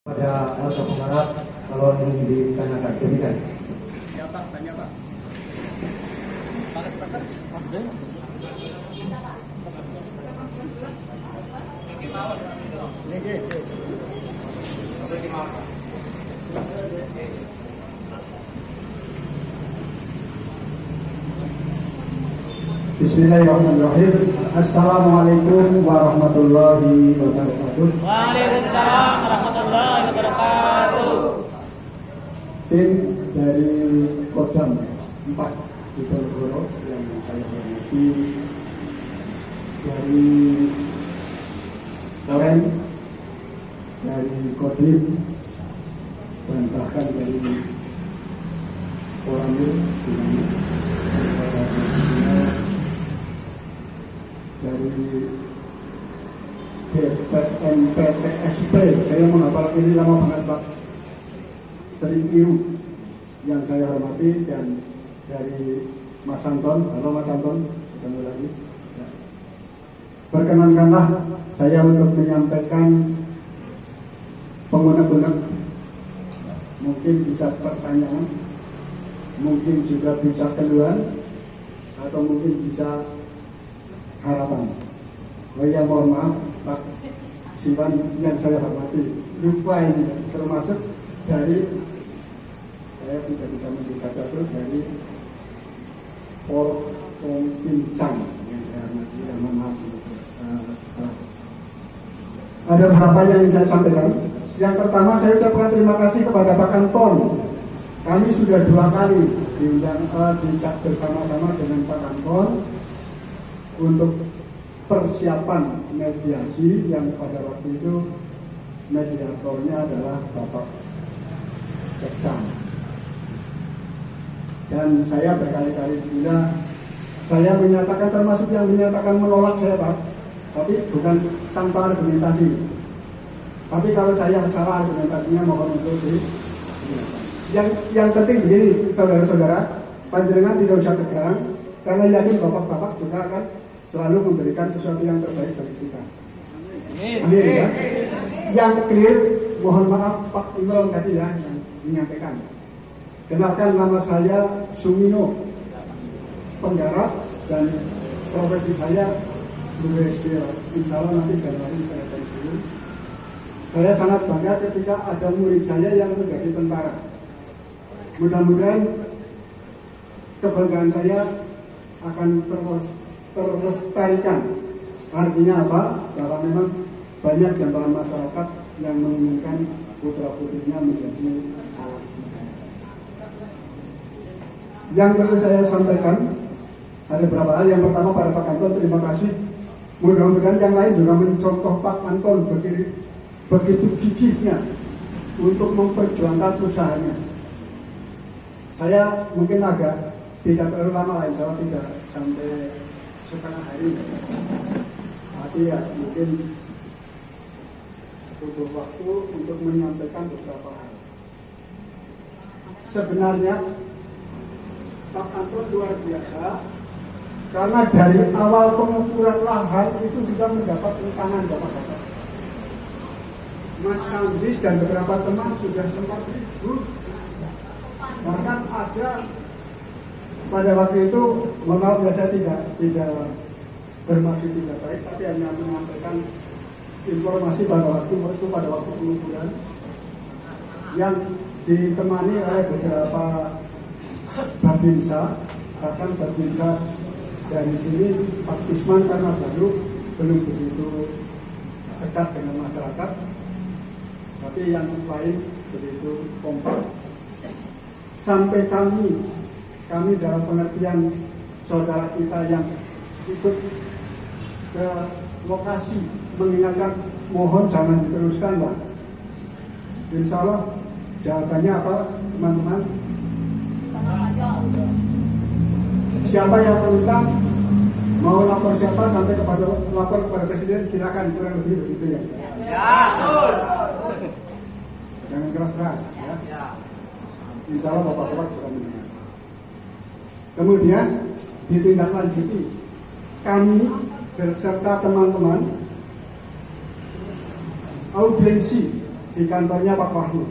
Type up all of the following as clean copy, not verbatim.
Pada atau pengarap kalau ingin ditanyakan demikian. Ya Pak, tanya Pak. Pak Sepakat, Mas Ben. Bismillahirrahmanirrahim. Assalamualaikum warahmatullahi wabarakatuh. Waalaikumsalam warahmatullahi wabarakatuh. Tim dari Kodam 4 di Ponorogo yang saya hormati, dari Korem, dari Kodim, dan bahkan dari Koramil, dari BPNPTSP, saya menghafal ini lama banget Pak, sering biru yang saya hormati, dan dari Mas Anton. Halo Mas Anton, ketemu lagi ya. Perkenankanlah saya untuk menyampaikan pengunek-unek, mungkin bisa pertanyaan, mungkin juga bisa keluhan, atau mungkin bisa harapan. Saya mohon maaf Pak Siwan yang saya hormati, lupa ini termasuk dari, saya tidak bisa membaca terus, dari Porkompincang yang saya hormati, yang maaf. Ada beberapa yang ingin saya sampaikan. Yang pertama, saya ucapkan terima kasih kepada Pak Anton. Kami sudah 2 kali diundang dicak bersama-sama dengan Pak Anton untuk persiapan mediasi yang pada waktu itu mediatornya adalah Bapak Sekcam. Dan saya berkali-kali bila saya menyatakan, termasuk yang menyatakan menolak saya Pak, tapi bukan tanpa argumentasi. Tapi kalau saya salah argumentasinya, mohon untuk yang penting begini, saudara-saudara, panjenengan tidak usah tegang, karena yakin bapak-bapak juga akan selalu memberikan sesuatu yang terbaik bagi kita. Amin ya. Yang clear, mohon maaf Pak Imron tadi ya yang menyampaikan. Kenalkan, nama saya Sumino, penggarap, dan profesi saya guru SD. Insya Allah nanti Januari saya pensiun. Saya sangat bangga ketika ada murid saya yang menjadi tentara. Mudah-mudahan kebanggaan saya akan terlestarikan. Artinya apa? Bahwa memang banyak gambaran masyarakat yang menginginkan putra-putrinya menjadi alat negara. Yang perlu saya sampaikan ada beberapa hal. Yang pertama, pada Pak Anton terima kasih. Mudah-mudahan yang lain juga mencontoh Pak Anton begitu gigihnya untuk memperjuangkan usahanya. Saya mungkin agak tidak terlalu lama, insya Allah tidak sampai setengah hari. Tapi ya mungkin butuh waktu untuk menyampaikan beberapa hal. Sebenarnya Pak Anton luar biasa, karena dari awal pengukuran lahan itu sudah mendapat rintangan bapak-bapak. Mas Kandis dan beberapa teman sudah sempat ribut. Bahkan ada pada waktu itu, mohon maaf ya, saya tidak bermaksud tidak baik, tapi hanya menyampaikan informasi pada waktu pengukuran yang ditemani oleh beberapa babinsa, bahkan babinsa dari sini Pak Usman karena baru belum begitu dekat dengan masyarakat, tapi yang lain begitu kompak. Sampai kami dalam pengertian saudara kita yang ikut ke lokasi mengingatkan, mohon jangan diteruskan Pak. Insya Allah jawabannya apa teman-teman? Siapa yang berutang mau lapor siapa sampai lapor kepada Presiden, silakan, kurang lebih begitu ya. Ya, betul. Jangan keras-keras ya. Insya Allah bapak-bapak juga mendengar. Kemudian ditindaklanjuti, kami beserta teman-teman audiensi di kantornya Pak Wahyu.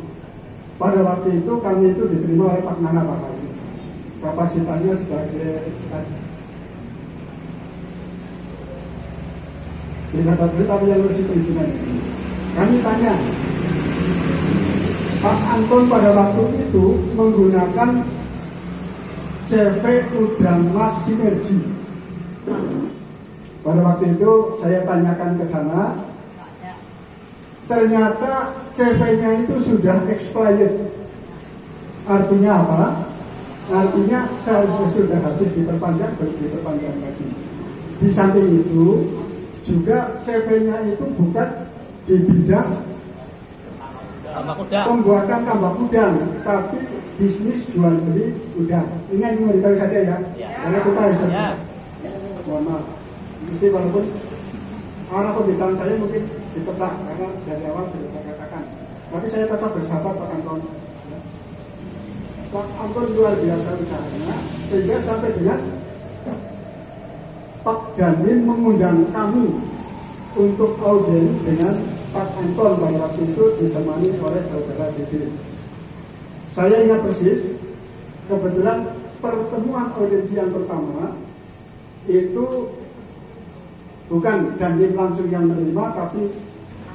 Pada waktu itu kami itu diterima oleh Pak Nana Pak Wahyu. Kapasitasnya sebagai tapi yang ngurusi perizinan. Kami tanya, Pak Anton pada waktu itu menggunakan CV Udangmas Sinergi. Pada waktu itu saya tanyakan ke sana, ternyata CV-nya itu sudah expired. Artinya apa? Artinya seharusnya sudah habis diperpanjang, baru diperpanjang lagi. Di samping itu juga CV-nya itu bukan di bidang pembuatan tambak udang, tapi bisnis jual beli udang. Ini yang memberitahu saja ya, karena kita harus mohon maaf. Mesti walaupun arah pembicaraan saya mungkin ditebak karena dari awal sudah saya katakan, tapi saya tetap bersahabat Pak Anton. Pak Anton luar biasa usahanya, sehingga sampai dengan Pak Dandim mengundang kami untuk audien dengan Pak Anton pada waktu itu ditemani oleh saudara Dede. Saya ingat persis, kebetulan pertemuan audiensi yang pertama itu bukan Dandim langsung yang menerima, tapi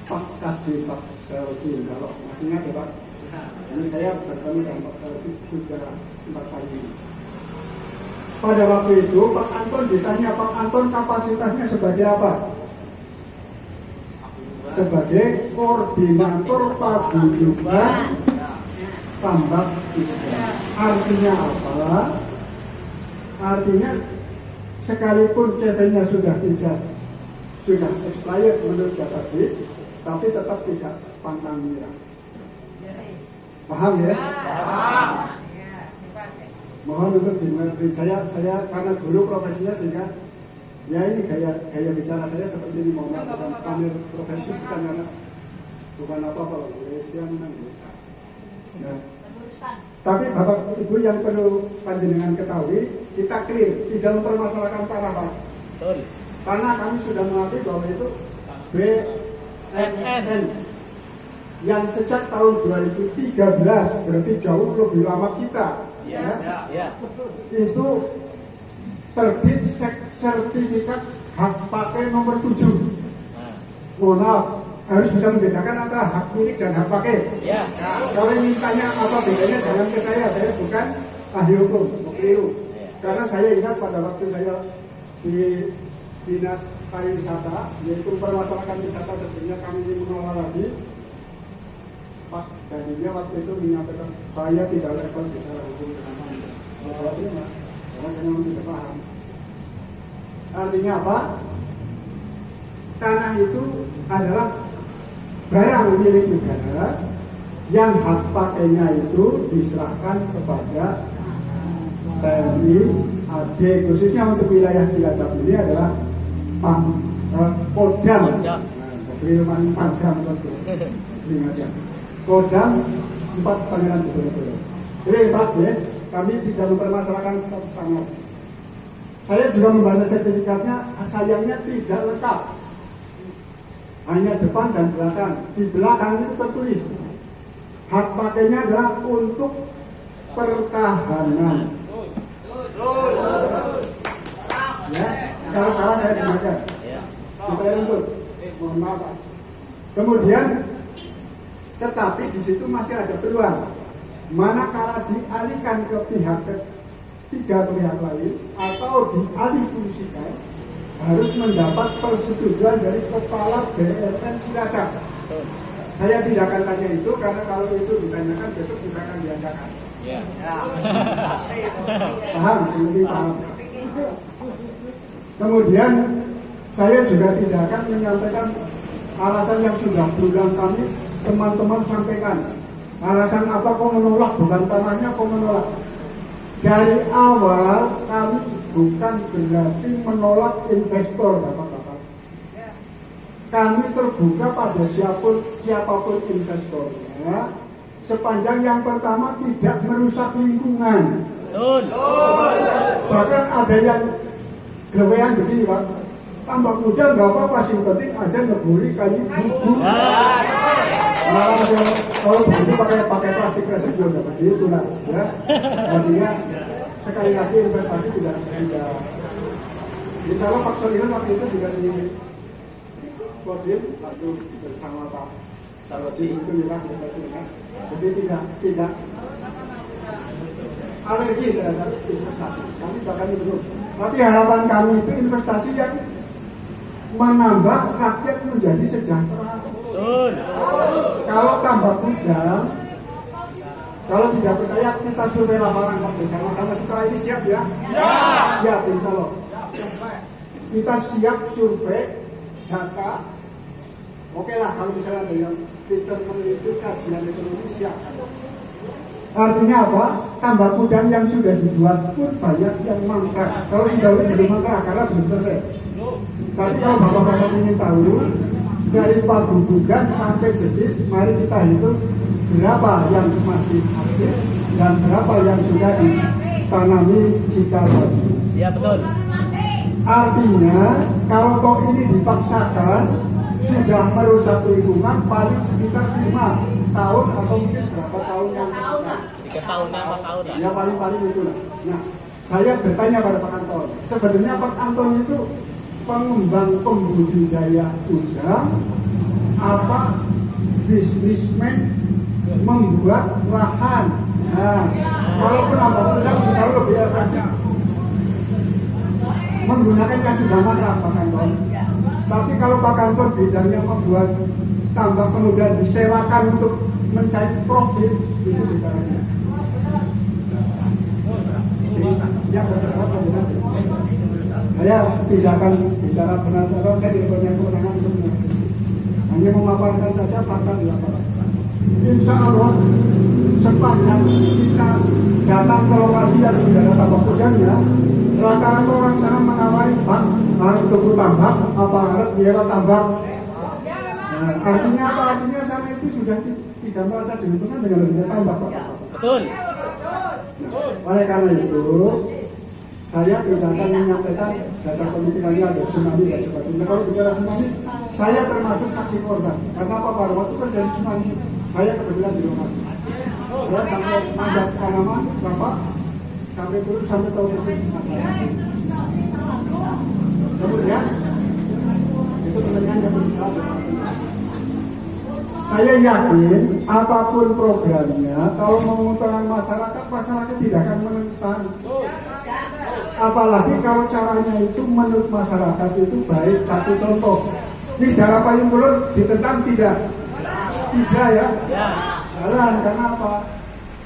Pak Kasdi, Pak Saroji, kalau masih ingat ya Pak. Ini saya bertemu dengan Pak Saroji juga 4 kali. Pada waktu itu Pak Anton ditanya, Pak Anton kapasitasnya sebagai apa? Sebagai koordinator paguyuban tambak udang. Artinya apa? Artinya sekalipun CV-nya sudah expired menurut database, tapi tetap tidak pantang menyerah. Paham ya? Mohon untuk dimengerti. Saya karena guru profesinya sehingga ya ini gaya bicara saya seperti ini, mohon maaf, bukan kami profesi, bukan karena bukan apa-apa loh. Nah, tapi Bapak Ibu yang perlu panjenengan ketahui, kita clear tidak mempermasalahkan tanah Pak. Betul. Karena kami sudah mengakui bahwa itu BNN yang sejak tahun 2013, berarti jauh lebih lama kita. Ya. Itu terbit sertifikat hak pakai nomor 7. Mohon maaf, harus bisa membedakan antara hak milik dan hak pakai. Ya. Kalau mintanya apa bedanya, jangan ke saya bukan ahli hukum, keliru. Karena saya ingat pada waktu saya di Dinas Pariwisata, yaitu permasalahan wisata sebenarnya kami ingin mengelola lagi. Pak Dandinya waktu itu menyampaikan saya tidak level bicara hukum dengan Anda. Saya terima, karena saya memang tidak paham. Artinya apa? Tanah itu adalah barang milik negara yang hak pakainya itu diserahkan kepada TNI AD, khususnya untuk wilayah Cilacap ini adalah Kodam. Kodam 4 Pangeran Diponegoro. Jadi Pak ya, kami tidak mempermasalahkan status tanah. Saya juga membaca sertifikatnya, sayangnya tidak lengkap. Hanya depan dan belakang. Di belakang itu tertulis hak pakainya adalah untuk pertahanan. Ya, kalau salah saya dengarkan. Supaya untuk, mohon maaf Pak. Kemudian, tetapi di situ masih ada peluang. Manakala dialihkan ke pihak ketiga atau pihak lain atau dialih fungsikan, harus mendapat persetujuan dari kepala BNN Cilacap. Saya tidak akan tanya itu karena kalau itu ditanyakan besok juga akan diadakan. Paham? Seperti paham. Kemudian saya juga tidak akan menyampaikan alasan yang sudah berulang kali teman-teman sampaikan. Alasan apa kok menolak, bukan tanahnya kok menolak. Dari awal kami bukan berarti menolak investor Bapak-bapak. Kami terbuka pada siapapun investornya, sepanjang yang pertama tidak merusak lingkungan. Bahkan ada yang gelewean begini Pak, tambak muda nggak apa-apa, sih penting aja ngebuli kayu bubu. Kalau begitu pakai plastik resep juga begitu lah, ya. Artinya sekali lagi investasi tidak. Insya Allah Pak Solihin waktu itu juga di Kodim waktu bersama Pak Sarwati itu bilang jadi tidak alergi terhadap investasi. Kami bahkan itu. Tapi harapan kami itu investasi yang menambah rakyat menjadi sejahtera. Kalau tambah gudang, kalau tidak percaya kita survei lapangan Pak bersama-sama setelah ini siap ya? Siap insya Allah. Kita siap survei data. Oke lah kalau misalnya ada yang pintar meneliti kajian ekonomi siap. Artinya apa? Tambah gudang yang sudah dibuat pun banyak yang mangkrak. Kalau sudah belum mangkrak karena belum selesai. Tapi kalau bapak-bapak ingin tahu dari pagubugan sampai jedis, mari kita hitung berapa yang masih aktif dan berapa yang sudah ditanami jika tadi. Ya betul. Artinya kalau kok ini dipaksakan sudah merusak lingkungan paling sekitar 5 tahun atau mungkin berapa tahun yang 3 tahun, 5 tahun lah. Ya paling-paling itulah. Nah, saya bertanya pada Pak Anton, sebenarnya Pak Anton itu pengembang pembudidaya udang apa bisnismen membuat lahan. Nah, kalau penambang udang bisa lebih efektif menggunakan yang sudah mangkrak Pak Anton. Tapi kalau Pak Anton bidangnya membuat tambang kemudian disewakan untuk mencari profit, itu bicaranya. Ya, saya tidak akan bicara benar atau saya tidak punya kewenangan untuk mengerti. Hanya memaparkan saja fakta di lapangan. Insya Allah sepanjang kita datang ke lokasi yang sudah ada tambak udangnya, rata-rata orang sana menawari Pak harus tunggu tambak, apa harus biaya tambak. Nah, artinya apa? Artinya sana itu sudah tidak merasa diuntungkan dengan adanya tambak Pak. Betul. Oleh karena itu, saya tidak akan menyampaikan dasar pemikirannya ada tsunami dan sebagainya. Kalau bicara tsunami, saya termasuk saksi korban. Karena apa pada waktu terjadi tsunami, saya kebetulan di rumah. Saya sampai manjat tanaman, bapak, sampai turun sampai tahu persis. Kemudian itu pertanyaan yang berbicara. Saya yakin apapun programnya, kalau menguntungkan masyarakat, masyarakat tidak akan menentang. Apalagi kalau caranya itu menurut masyarakat itu baik. Satu contoh, ini darah payung ulun ditentang tidak ya? Jalan karena apa?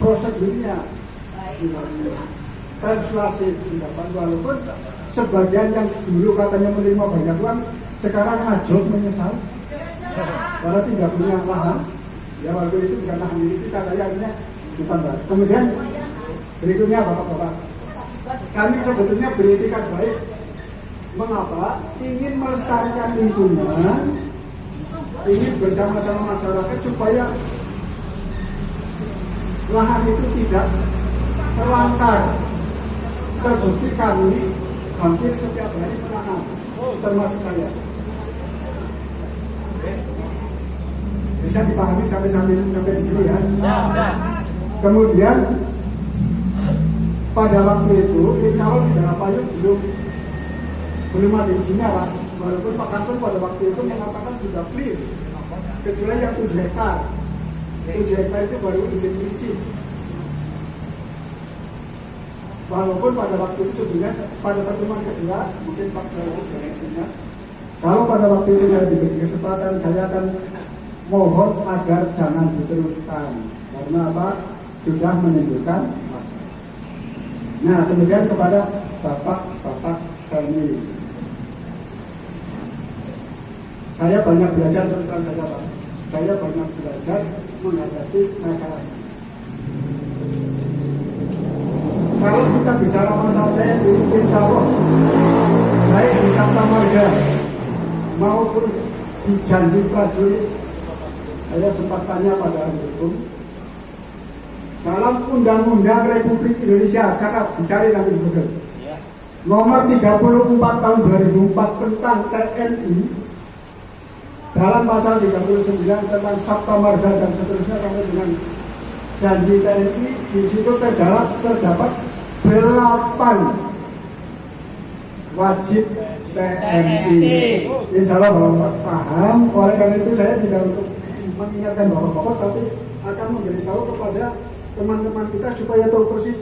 Prosedurnya persuasif pendapat, walaupun sebagian yang dulu katanya menerima banyak uang sekarang ngajok menyesal karena tidak punya lahan. Ya walaupun itu bukan lahan milik kita, kayaknya bukan. Kemudian berikutnya bapak-bapak, kami sebetulnya beretikat baik. Mengapa? Ingin melestarikan lingkungan, ingin bersama-sama masyarakat supaya lahan itu tidak terlantar. Terbukti kami hampir setiap hari menanam, termasuk saya. Bisa dipahami sampai di sini ya. Kemudian pada waktu itu, insya Allah di Darah Payung belum ada izinnya Pak. Walaupun Pak Kantor pada waktu itu mengatakan sudah clear, kecuali yang 7 hektar. 7 hektar itu baru izin prinsip. Walaupun pada waktu itu sebenarnya pada pertemuan kedua, mungkin Pak Kantor sudah izinnya. Kalau pada waktu itu saya diberi kesempatan, saya akan mohon agar jangan diteruskan. Karena apa? Sudah menimbulkan masalah. Nah, kemudian kepada bapak-bapak kami, saya banyak belajar terus terang saja Pak. Saya banyak belajar menghadapi masalah. Kalau kita bicara masalah TNI, insya Allah baik di Sabta Marga maupun di janji prajurit, saya sempat tanya pada ahli hukum. Dalam Undang-Undang Republik Indonesia, cakap dicari nanti di Google. Nomor 34 tahun 2004 tentang TNI dalam pasal 39 tentang Sabta Marga dan seterusnya sampai dengan janji TNI, di situ terdapat 8 wajib TNI. Insya Allah Bapak paham. Oleh karena itu saya tidak untuk mengingatkan Bapak-Bapak, tapi akan memberitahu kepada teman-teman kita supaya tahu persis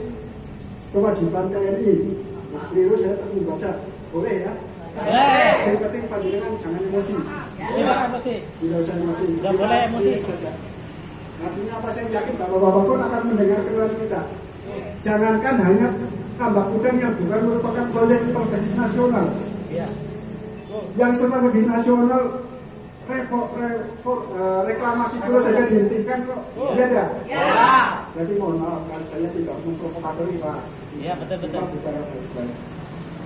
kewajiban TNI. Keliru saya tak membaca, boleh ya? Yang penting panjenengan jangan emosi. Tidak emosi. Tidak usah emosi. Tidak boleh emosi. Artinya apa, saya yakin Bapak-Bapak pun akan mendengar keluhan kita. Jangankan hanya Tambak Udang yang bukan merupakan proyek strategis nasional. Iya. Yang strategis nasional reklamasi dulu saja dihentikan kok. Iya tidak? Iya. Jadi mohon maaf kan saya tidak memprovokatori Pak. Iya, betul-betul. Kita bicara baik-baik.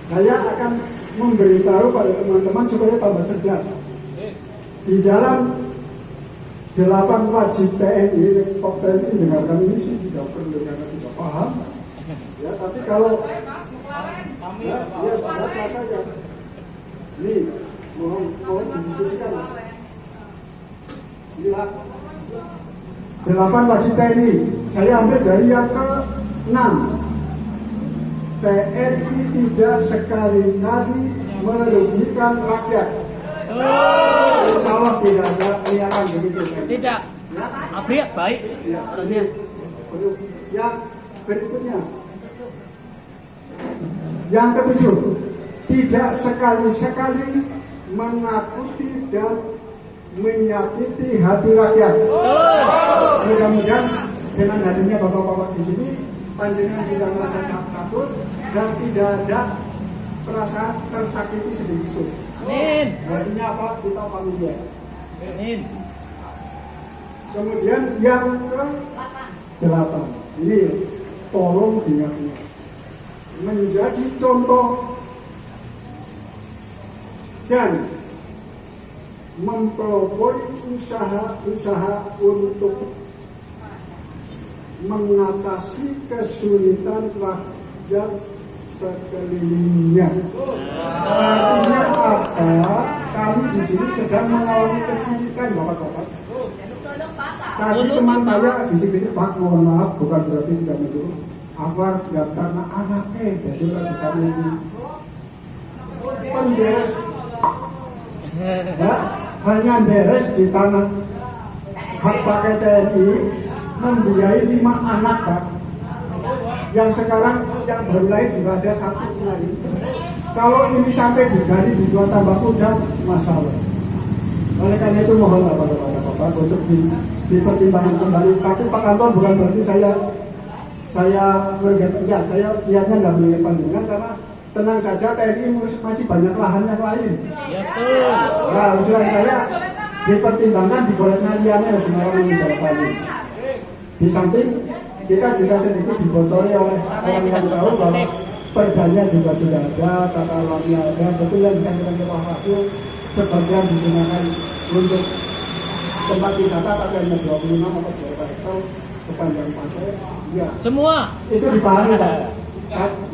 Saya akan memberitahu pada teman-teman supaya tambah cerdas. Di dalam 8 wajib TNI, Pak TNI dengarkan ini sih tidak perlu karena tidak paham. Ya, tapi kalau ya baca saja. Ini mohon didiskusikan. Inilah 8 wajib TNI. Saya ambil dari yang ke-6. TNI tidak sekali-kali merugikan rakyat. Insya Allah tidak ada niatan begitu. Tidak. Abri baik orangnya. Yang berikutnya, yang ke-7, tidak sekali-sekali menakuti dan menyakiti hati rakyat. Mudah-mudahan dengan hadirnya Bapak-Bapak di sini, panjenengan tidak merasa takut dan tidak ada perasaan tersakiti sedikit pun. Amin. Artinya apa? Kita familiar. Amin. Kemudian yang ke-8, ini tolong diingat-ingat, menjadi contoh dan mempelopori usaha-usaha untuk mengatasi kesulitan rakyat sekelilingnya. Artinya apa? Kami di sini sedang mengalami kesulitan, Bapak-bapak. Tadi teman saya bisik-bisik, Pak, mohon maaf, bukan berarti tidak mendukung. Apa nggak karena anaknya, jadi lagi sana ini penderes, ya, hanya beres di tanah hak pakai TNI membiayai 5 anak, Pak. Yang sekarang yang baru lahir juga ada 1 lagi. Kalau ini sampai digali dibuat tambah udang, masalah. Oleh karena itu mohon Bapak untuk dipertimbangkan kembali. Tapi Pak Anton bukan berarti saya ya, saya niatnya nggak melihat panjenengan, karena tenang saja, TNI masih banyak lahan yang lain. Ya betul. Nah, usulan saya dipertimbangkan di Boletnaliannya semua orang menjawabnya. Di samping kita juga sedikit dibocori oleh orang yang tahu bahwa perdanya juga sudah ada, tata ruangnya ada, betul yang bisa kita waktu sebagian digunakan untuk tempat wisata, tapi hanya 26 atau 2 hektar sepanjang pantai. Ya. Semua. Itu dipahami, Pak.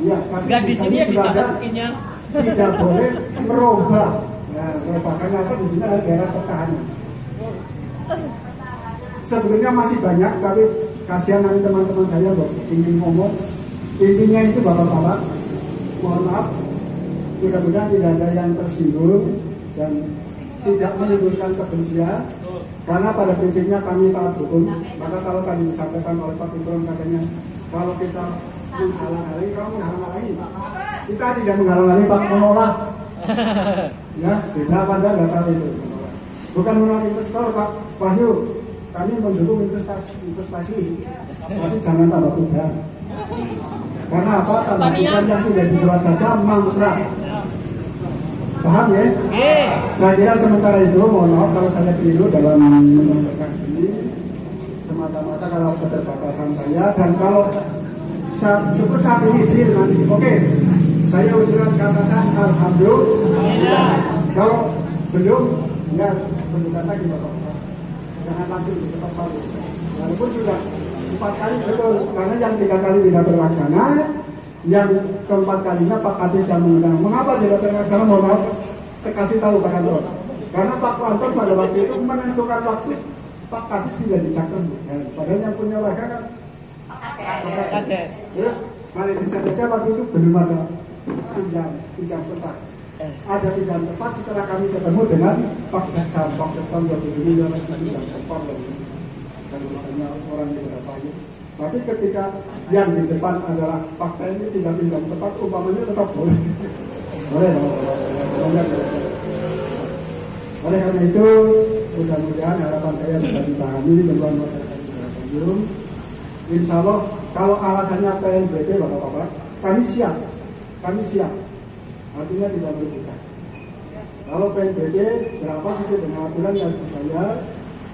Iya, Enggak di sini ya di sana rezekinya. Tidak boleh merubah. Ya, merubah karena apa, di sini ada daerah pertahanan. Sebetulnya masih banyak, tapi kasihan nanti teman-teman saya ingin ngomong. Intinya itu Bapak-bapak, mohon maaf, mudah-mudahan tidak ada yang tersinggung dan tidak menimbulkan kebencian, karena pada prinsipnya kami taat hukum. Maka kalau tadi disampaikan oleh Pak Gubernur katanya, kalau kita menghalang-halangi, kamu menghalang-halangi. Kita tidak menghalang-halangi, Pak, menolak. Ya, beda pada nggak tahu itu. Bukan menolak investor, Pak Wahyu. Kami mendukung investasi, tapi jangan tambah udang. Karena apa? Tambah udang yang sudah dibuat saja mangkrak. Paham ya? Saya kira sementara itu, mohon maaf kalau saya keliru dalam menyampaikan ini, semata-mata kalau keterbatasan saya, dan kalau syukur saat ini deal nanti, oke, saya ucapkan katakan alhamdulillah. Kalau belum, ya menunjukkan lagi Bapak. Jangan langsung di tempat baru. Walaupun sudah 4 kali betul, karena yang 3 kali tidak terlaksana, yang keempat kalinya Pak Kadis yang mengundang. Mengapa tidak terlaksana? Mohon maaf, kasih tahu Pak Kantor. Karena Pak Anton pada waktu itu menentukan waktu Pak Kadis tidak dicatat, padahal yang punya warga kan Pak Kades. Terus mari bisa waktu itu belum ada pinjam tempat. Ada pinjam tempat setelah kami ketemu dengan Pak Sekam 20 ini yang pinjam tempat lagi. Dan misalnya orang di berapa ini. Tapi ketika yang di depan adalah Pak ini tidak pinjam tempat, umpamanya tetap boleh. Boleh. Oleh karena itu, mudah-mudahan harapan saya bisa dipahami dengan masyarakat di Tanjung. Insya Allah, kalau alasannya PNBP, Bapak-Bapak, kami siap. Artinya tidak berbuka. Kalau PNBP berapa sesuai dengan aturan yang dibayar,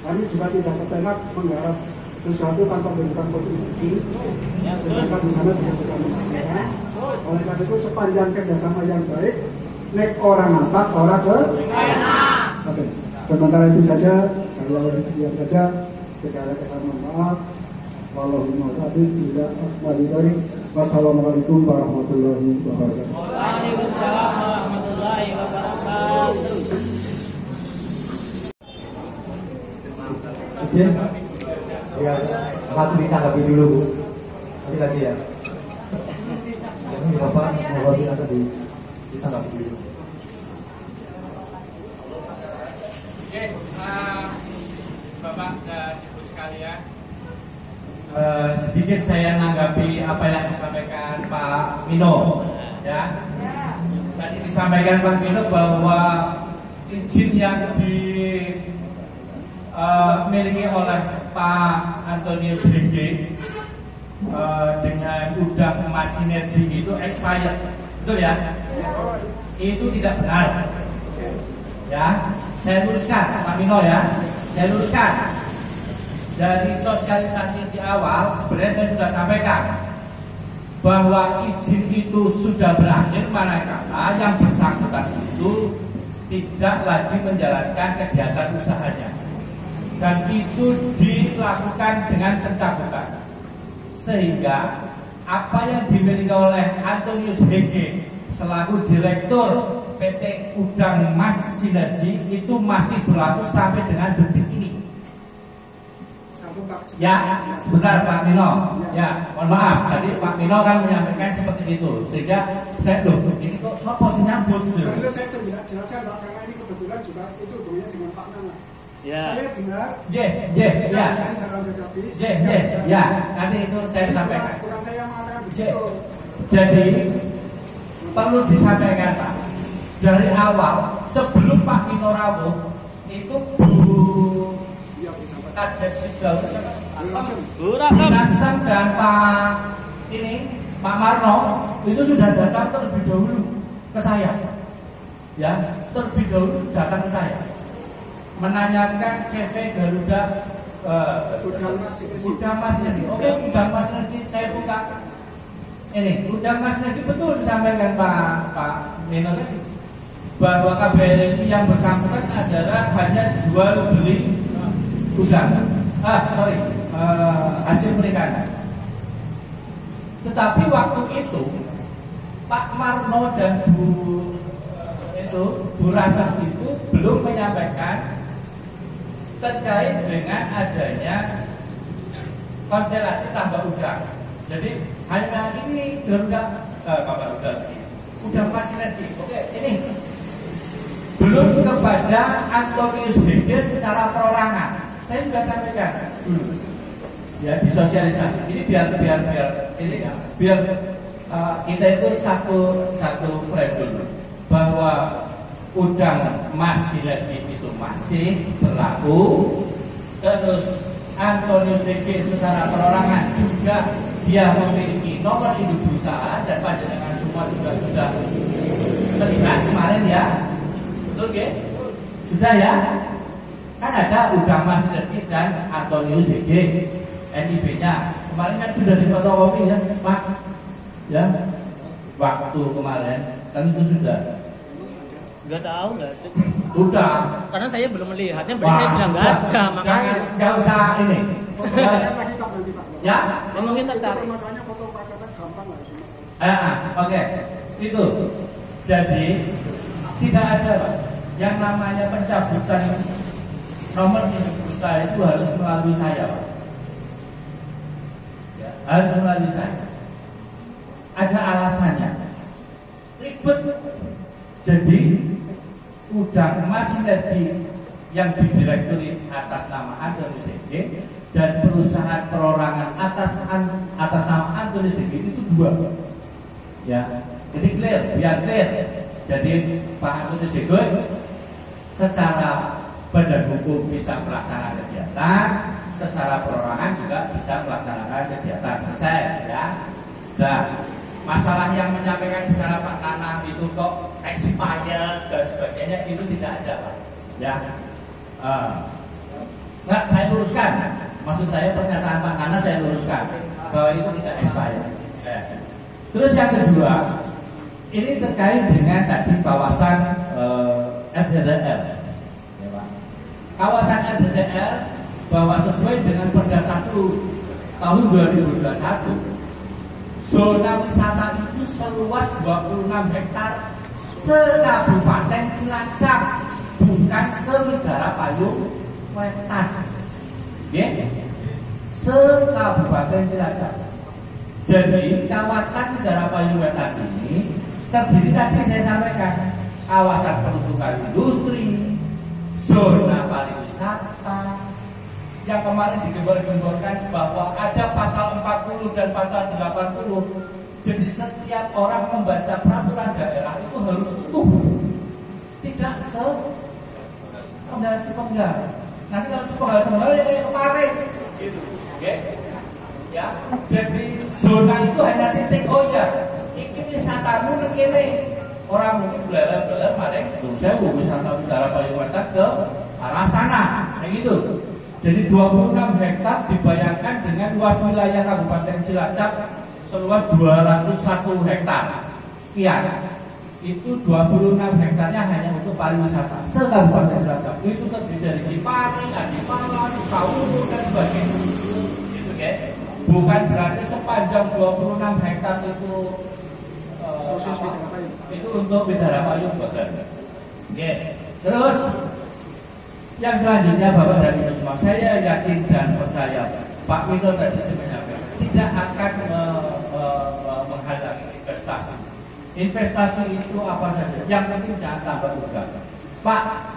kami juga tidak kepenak menggarap sesuatu tanpa berikan kontribusi. Sedangkan di sana juga sudah menghasilkan. Oleh karena itu, sepanjang kerjasama yang baik, nek orang nampak, orang ke Oke, sementara itu saja, saya sekian saja, segala kesamaan maaf. Wassalamualaikum warahmatullahi wabarakatuh. Waalaikumsalam warahmatullahi wabarakatuh. Oke, ya, satu ditanggapi dulu Bu. Nanti lagi ya. Yang Bapak mau silakan ditanggapi dulu. Oke, Bapak dan Ibu sekalian, sedikit saya menanggapi apa yang disampaikan Pak Mino. Ya, tadi disampaikan Pak Mino bahwa izin yang dimiliki oleh Pak Antonius Hege dengan udang emas sinergi itu expired, betul ya? Itu tidak benar. Ya, saya luruskan Pak Mino ya, saya luruskan. Dari sosialisasi di awal sebenarnya saya sudah sampaikan bahwa izin itu sudah berakhir manakala yang bersangkutan itu tidak lagi menjalankan kegiatan usahanya, dan itu dilakukan dengan pencabutan, sehingga apa yang dimiliki oleh Antonius Hege selaku direktur PT Udang Mas Sinergi itu masih berlaku sampai dengan detik ini. Ya, sebentar Pak Mino. Ya, mohon maaf. Tadi Pak Mino kan menyampaikan seperti itu, sehingga saya ini kok sopo sih nyambut? Saya tidak jelaskan Pak, karena ini kebetulan juga itu hubungannya dengan Pak Nana. Ya. Saya dengar. Ya. Nanti itu saya sampaikan. Kurang saya mengatakan begitu. Jadi perlu disampaikan Pak, dari awal sebelum Pak Mino rawuh itu Bu Kades Nasem dan Pak Marno itu sudah datang terlebih dahulu ke saya, ya, terlebih dahulu datang ke saya menanyakan CV Garuda Udang Mas ini. Oke, Udang Mas ini saya buka. Ini Udang Mas ini betul disampaikan Pak Mino tadi bahwa KBRI yang bersangkutan adalah hanya jual beli udang, hasil perikanan. Tetapi waktu itu Pak Marno dan Bu Rasam itu belum menyampaikan terkait dengan adanya konstelasi tambah udang. Jadi hanya ini Garuda udang Mas Sinergi. Oke, ini belum kepada Antonius Hege secara perorangan. Saya sudah sampaikan ya di sosialisasi. Ini biar kita itu satu frame dulu bahwa udang Mas Sinergi itu masih berlaku. Terus Antonius Hege secara perorangan juga dia memiliki nomor induk perusahaan dan panjenengan semua juga sudah terlihat kemarin ya, betul ya? Sudah ya? Kan ada Udang Mas Sinergi dan Antonius Hege NIB-nya. Kemarin kan sudah difotokopi ya, Pak. Ya, waktu kemarin kan itu sudah. Enggak tahu enggak. Sudah. Karena saya belum melihatnya, berarti saya bilang enggak ada, makanya Enggak usah ini. Ya, mungkin kita cari. Masalahnya foto Pak Kapet gampang lah sih. Oke. Itu. Jadi tidak ada Pak. yang namanya pencabutan nomor induk bursa itu harus melalui saya, Pak. Ya, harus melalui saya. Ada alasannya. Ribet. Jadi udang emas sinergi yang didirektori atas nama Antoni Sege dan perusahaan perorangan atas nama Antoni Sege itu dua. Ya, jadi clear, biar clear. Jadi Pak Antoni Sege secara badan hukum bisa melaksanakan kegiatan, secara perorangan juga bisa melaksanakan kegiatan. Selesai, ya. Nah, masalah yang menyampaikan secara Pak Nana itu kok expired dan sebagainya itu tidak ada, Pak. Ya. Nggak, saya luruskan. Maksud saya pernyataan Pak Nana saya luruskan bahwa itu tidak expired. Terus yang kedua, ini terkait dengan tadi kawasan RDTR. Ya, Pak. Kawasan RDTR bahwa sesuai dengan Perda 1 tahun 2021, zona wisata itu seluas 26 hektar se-Kabupaten Cilacap, bukan se-Negara Payung Wetan. Ya, se-Kabupaten Cilacap. Jadi kawasan Negara Payung Wetan ini terdiri tadi saya sampaikan kawasan peruntukan industri, zona pariwisata, yang kemarin digembor-gemborkan bahwa ada pasal 40 dan pasal 80. Jadi setiap orang membaca peraturan daerah itu harus utuh, tidak sepenggal. Nanti kalau sepenggal ya kayak kemarin gitu. Ya. Jadi zona itu hanya titik, oh ya, ini wisatamu nekene. Orang mungkin belar-belar maring saya wisata Negara Payung Wetan ke arah sana, kayak gitu. Jadi 26 hektar dibayangkan dengan luas wilayah Kabupaten Cilacap seluas 201 hektar. Sekian. Itu 26 hektarnya hanya untuk pariwisata se-Kabupaten Cilacap. Itu terdiri dari Cipari, Adipala, Kaulu dan sebagainya. Gitu, ya. Bukan berarti sepanjang 26 hektar itu itu untuk Bidara Payung, bukan. Oke. Terus yang selanjutnya Bapak dan Ibu semua, saya yakin dan percaya Pak Wito tadi menyampaikan tidak akan menghalangi investasi. Investasi itu apa saja, yang penting jangan tambah utang. Pak,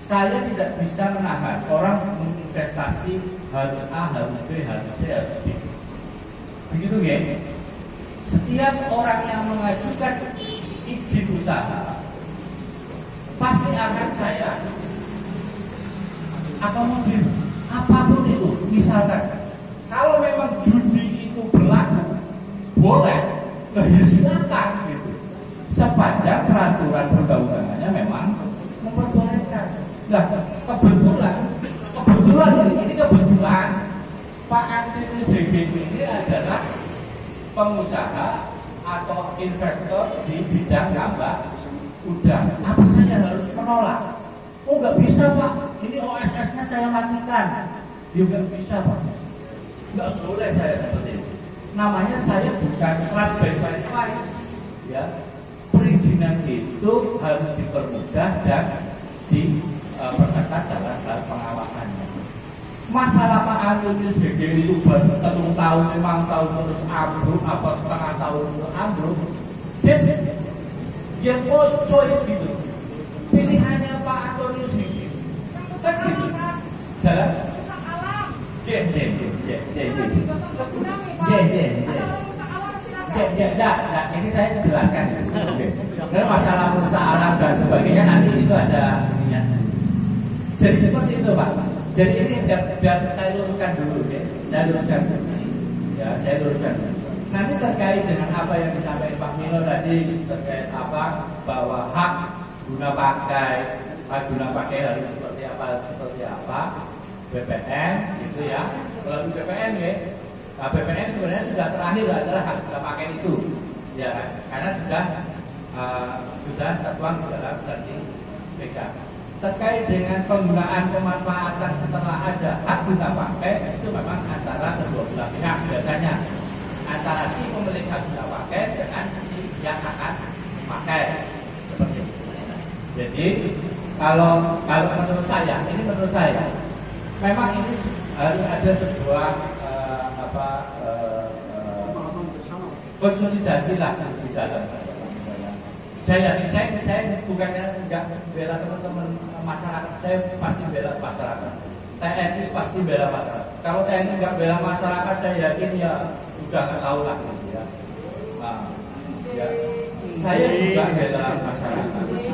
saya tidak bisa menahan orang menginvestasi harus A, harus B, harus C, harus D. Begitu ya? Setiap orang yang mengajukan izin usaha pasti akan saya akomodir apapun itu. Misalkan kalau memang judi itu berlaku boleh, ya silakan gitu. Sepanjang peraturan perundang-undangannya memang memperbolehkan. Nah, kebetulan ini kebetulan Pak Antoni Sege ini adalah pengusaha atau investor di bidang tambak udang. Apa saya harus menolak? Oh nggak bisa Pak, ini OSS-nya saya matikan. Ya nggak bisa Pak, nggak boleh saya seperti itu. Namanya saya bukan kelas baseline, ya. Perizinan itu harus dipermudah dan diperketat dalam hal pengawasannya. Masalah Pak Antoni Sege itu baru 3 tahun, 5 tahun terus ambruk, apa setengah tahun itu ambruk. Dia mau choice gitu. Pilihannya Pak Antoni Sege kan gitu. Dalam ini saya jelaskan. Karena masalah rusak alam dan sebagainya nanti itu ada ininya. Jadi seperti itu Pak. Jadi ini biar saya luruskan dulu ya. Saya luruskan. Nanti terkait dengan apa yang disampaikan Pak Milo tadi terkait apa bahwa hak guna pakai harus seperti apa BPN gitu ya. Melalui BPN ya. Nah, BPN sebenarnya sudah terakhir adalah hak guna pakai itu. Ya, karena sudah tertuang dalam sertifikat. Terkait dengan penggunaan pemanfaatan setelah ada hak guna pakai itu memang antara kedua belah pihak biasanya, antara si pemilik hak guna pakai dengan si yang akan pakai seperti itu. Jadi kalau menurut saya, ini menurut saya, memang ini harus ada sebuah konsolidasi lah di dalam. Saya yakin, saya bukannya nggak bela teman-teman masyarakat, saya pasti bela masyarakat. TNI pasti bela masyarakat. Kalau TNI nggak bela masyarakat, saya yakin ya udah nggak tahu lah gitu ya. Ya. Saya juga bela masyarakat.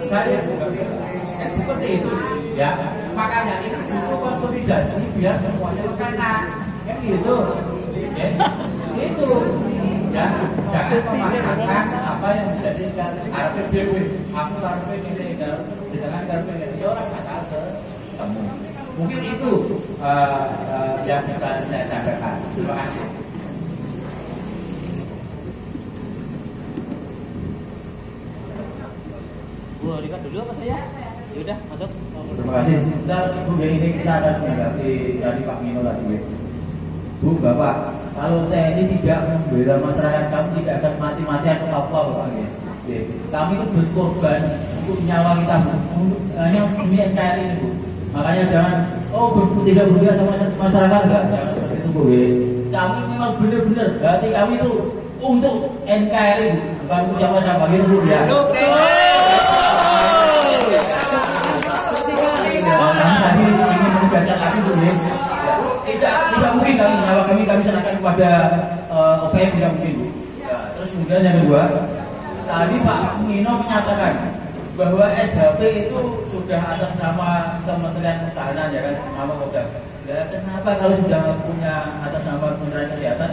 Saya juga bela. Seperti itu, ya. Makanya ini butuh konsolidasi biar semuanya kena, kan gitu. Ya. Itu, ya. Jangan memaksakan apa yang menjadi RPDW. Aku RPDW ini, jangan RPDW orang bakal ketemu. Mungkin itu yang bisa saya sampaikan. Terima kasih. Bu Rika dulu apa saya? Yaudah, masuk. Terima kasih. Sebentar, Bu, ini kita akan menanggapi dari Pak Mino tadi. Bu, Bapak, kalau TNI tidak membela masyarakat, kamu tidak akan mati-matian ke Papua, Bapak. Ya. Kami itu berkorban untuk nyawa kita, untuk hanya demi NKRI ini, Bu. Makanya jangan, tidak berpihak sama masyarakat, enggak. Jangan seperti itu, Bu. Ya. Kami memang benar-benar, berarti kami itu untuk NKRI, Bu. Bukan untuk siapa-siapa, gitu, Bu. Ya. Kami ingin menegaskan lagi, Bu. Ya. Tidak mungkin kami serahkan kepada OPM, tidak mungkin, Bu. Ya, terus kemudian yang kedua, tadi Pak Mino menyatakan bahwa SHP itu sudah atas nama Kementerian Pertahanan, ya kan, nama Kodam. Ya, kenapa kalau sudah punya atas nama Kementerian Kesehatan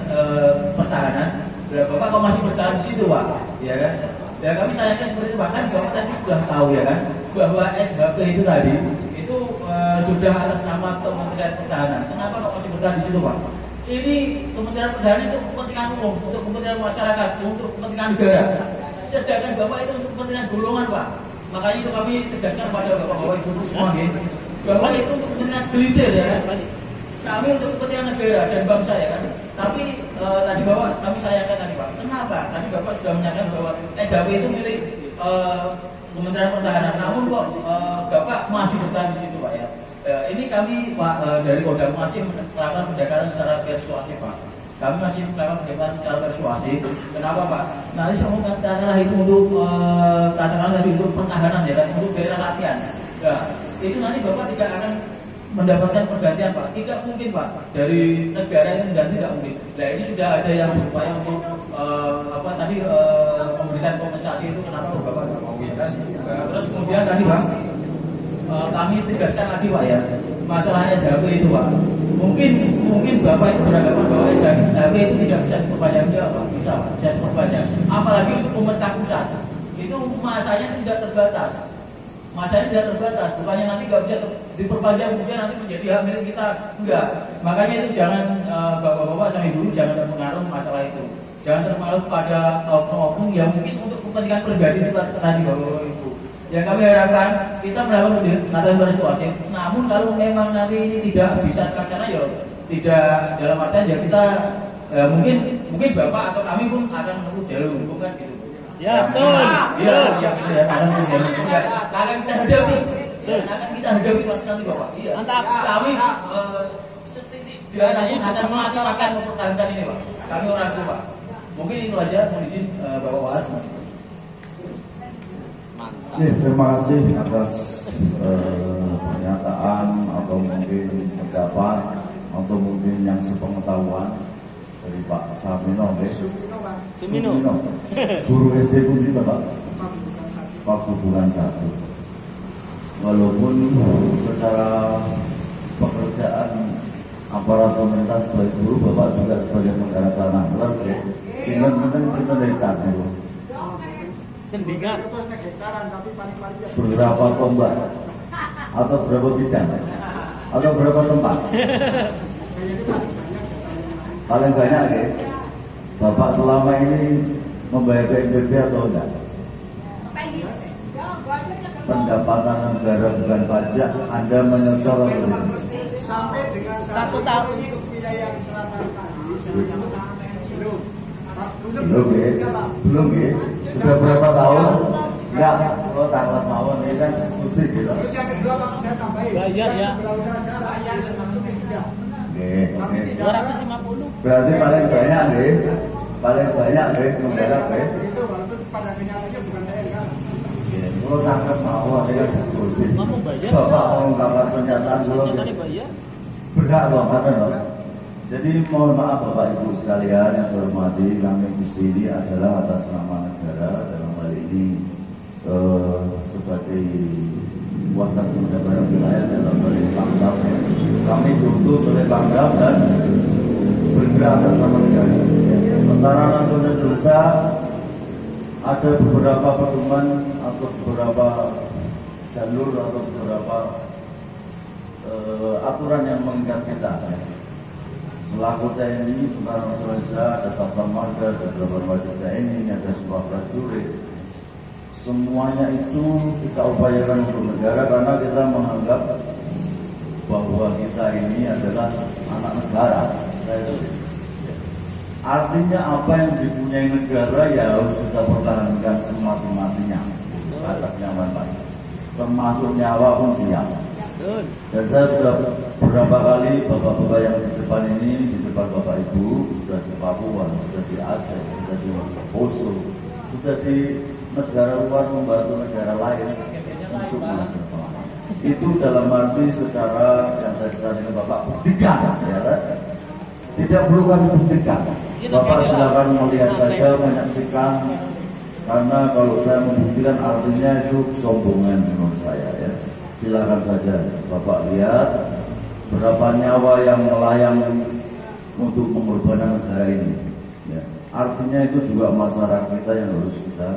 Pertahanan, ya, Bapak kok masih bertahan di situ, Pak? Ya kan? Ya kami sayangkan seperti itu, bahkan Bapak tadi sudah tahu, ya kan, bahwa SHP itu tadi itu sudah atas nama Kementerian Pertahanan. Kenapa kok masih bertahan di situ, Pak? Ini Kementerian Pertahanan itu kepentingan umum, untuk kepentingan masyarakat, untuk kepentingan negara. Sedangkan Bapak itu untuk kepentingan golongan, Pak. Makanya itu kami tegaskan pada Bapak-bapak Ibu semua, bahwa itu untuk kepentingan segelintir, ya kan. Kami untuk kepentingan negara dan bangsa, ya kan. Tapi tadi Bapak kami sayangkan tadi, Pak. Kenapa? Tadi Bapak sudah menyatakan bahwa SHP itu milik Kementerian Pertahanan. Namun kok Bapak masih bertahan di situ, Pak, ya. Ini kami, Pak, dari Kodam masih melakukan pendekatan secara persuasif, Pak. Kami masih melakukan pendekatan secara persuasif. Kenapa, Pak? Nanti saya mau katakanlah itu untuk katakanlah tadi untuk pertahanan, ya kan, untuk daerah latihan. Nah, itu nanti Bapak tidak akan mendapatkan pergantian, Pak. Tidak mungkin, Pak. Dari negara yang mengganti tidak mungkin. Nah, ini sudah ada yang berupaya untuk memberikan kompensasi itu. Kenapa Bapak nggak mau, ya kan? Terus kemudian tadi, Pak, kami tegaskan lagi, Pak, ya, masalah SHP itu, Pak. Mungkin Bapak itu beranggapan bahwa SHP itu tidak bisa diperpanjang, Pak. Bisa diperpanjang. Apalagi untuk pemerintah pusat. Itu masanya tidak terbatas. Masanya tidak terbatas, bukannya nanti nggak bisa diperpanjang, kemudian nanti menjadi hak milik kita. Enggak. Makanya itu jangan bapak-bapak sama ibu jangan terpengaruh masalah itu. Jangan terpengaruh pada oknum-oknum yang mungkin untuk kepentingan pribadi kita tadi bapak-bapak ibu. Yang kami harapkan kita melakukan pendekatan persuasif. Namun kalau memang nanti ini tidak bisa terlaksana, ya tidak, dalam artian ya kita mungkin bapak atau kami pun akan menempuh jalur hukum, kan gitu. Ya, betul. Iya, akan kita hadapi. Akan kita hadapi pas nanti, Bapak. Iya. Mantap. Kami setitik darah pun akan masyarakat mempertahankan ini, Pak. Kami orang tua, Pak. Mungkin itu aja, mohon izin Bapak Was. Mantap. Ya, terima kasih atas pernyataan atau mungkin pendapat atau mungkin yang sepengetahuan dari Pak Samino, Sumino. Guru SD pun juga, Pak. Pak Bulan 1. Walaupun secara pekerjaan aparat pemerintah sebagai guru, Bapak juga sebagai penggarap tanah. Terus kita dekat, ya. Sendingan. Berapa tombak atau berapa bidang atau berapa tempat? Paling banyak, ya. Bapak selama ini membayar PNBP atau enggak? Pendapatan negara bukan pajak, Anda menyocor atau tidak? Sampai dengan 1 tahun untuk wilayah selatan Belum, ya? Belum, ya? Sudah berapa tahun Enggak, kalau tanggal mawon ini kan diskusi gitu. Terus yang kedua Pak, saya tambahin. Bayar ya. Bayar sebelumnya sudah. Oke. 250. Berarti paling banyak deh. Paling banyak deh negara deh. Itu walaupun pada kenyataannya bukan saya kan. Kalau tanggal mawon ini kan diskusi. Kamu bayar. Bapak mengungkapkan pernyataan belum? Tadi bayar. Berhak loh, kata loh. Jadi mohon maaf Bapak Ibu sekalian yang saya hormati, kami di sini adalah atas nama negara dalam hal ini sebagai kuasa penyelenggara wilayah dalam hal ini Pangdam. Kami diutus oleh Pangdam dan bergerak atas nama negara. Tentara Nasional Indonesia ada beberapa pedoman atau beberapa jalur atau beberapa aturan yang mengikat kita. Selaku TNI, Tentara Nasional Indonesia, ada Sabta Marga, ada 8 wajib TNI, ada sebuah prajurit. Semuanya itu kita upayakan untuk negara karena kita menganggap bahwa kita ini adalah anak negara. Artinya apa yang dipunyai negara ya harus kita pertahankan semati-matinya. Atas nyaman Pak. Termasuk nyawa pun siap. Dan saya sudah beberapa kali bapak-bapak yang di depan ini, di depan bapak ibu, sudah di Papua, sudah di Aceh, sudah di Poso, sudah di negara luar membantu negara lain untuk melaksanakan. Itu dalam arti secara yang tadi saya dengan bapak buktikan, ya kan? Tidak perlu kami buktikan. Bapak silakan melihat saja, menyaksikan. Karena kalau saya membuktikan artinya itu kesombongan menurut saya ya. Silakan saja Bapak lihat berapa nyawa yang melayang untuk pengorbanan negara ini. Ya. Artinya itu juga masyarakat kita yang harus kita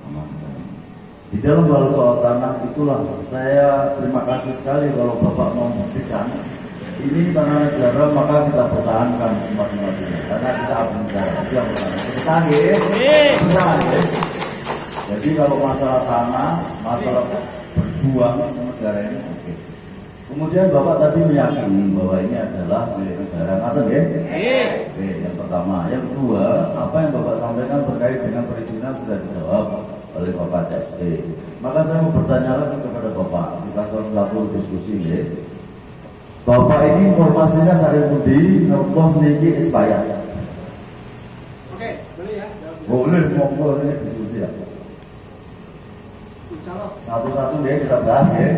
amankan. Di dalam hal soal tanah itulah saya terima kasih sekali kalau Bapak mau membuktikan ini tanah negara maka kita pertahankan semata-mata karena kita abdi negara. Itu yang pertama. Kita ya. Jadi kalau masalah tanah, masalah berjuang negara ini oke. Kemudian Bapak tadi meyakini bahwa ini adalah milik negara. Ngaten ya? Oke, yang pertama. Yang kedua, apa yang Bapak sampaikan terkait dengan perizinan sudah dijawab oleh Bapak DSP. Maka saya mau bertanya lagi kepada Bapak di pasal 1 diskusi ya. Bapak ini informasinya saya pundi ngertos niki expired. Oke, boleh ya? Boleh, monggo ini diskusi ya. Insyaallah. Satu-satu deh kita bahas ya.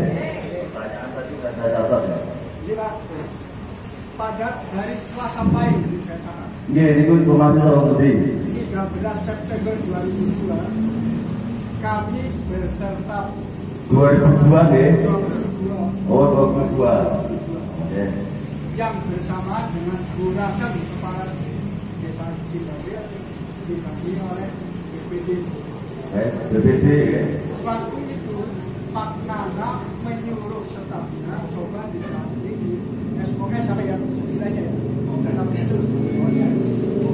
Pertanyaan tadi sudah saya catat ya. Jadi Pak, pada hari Selasa pagi saya catat. Iya, ini informasi soal pundi. 13 September 2002 kami beserta 2002 deh. 2002 Oh, 2002. Oke. yang bersama dengan Bu Rasem kepala desa Cibaria didampingi oleh BPD. BPD ya. Waktu itu Pak Nana menyuruh stafnya coba didampingi SOS apa ya istilahnya ya. Dalam itu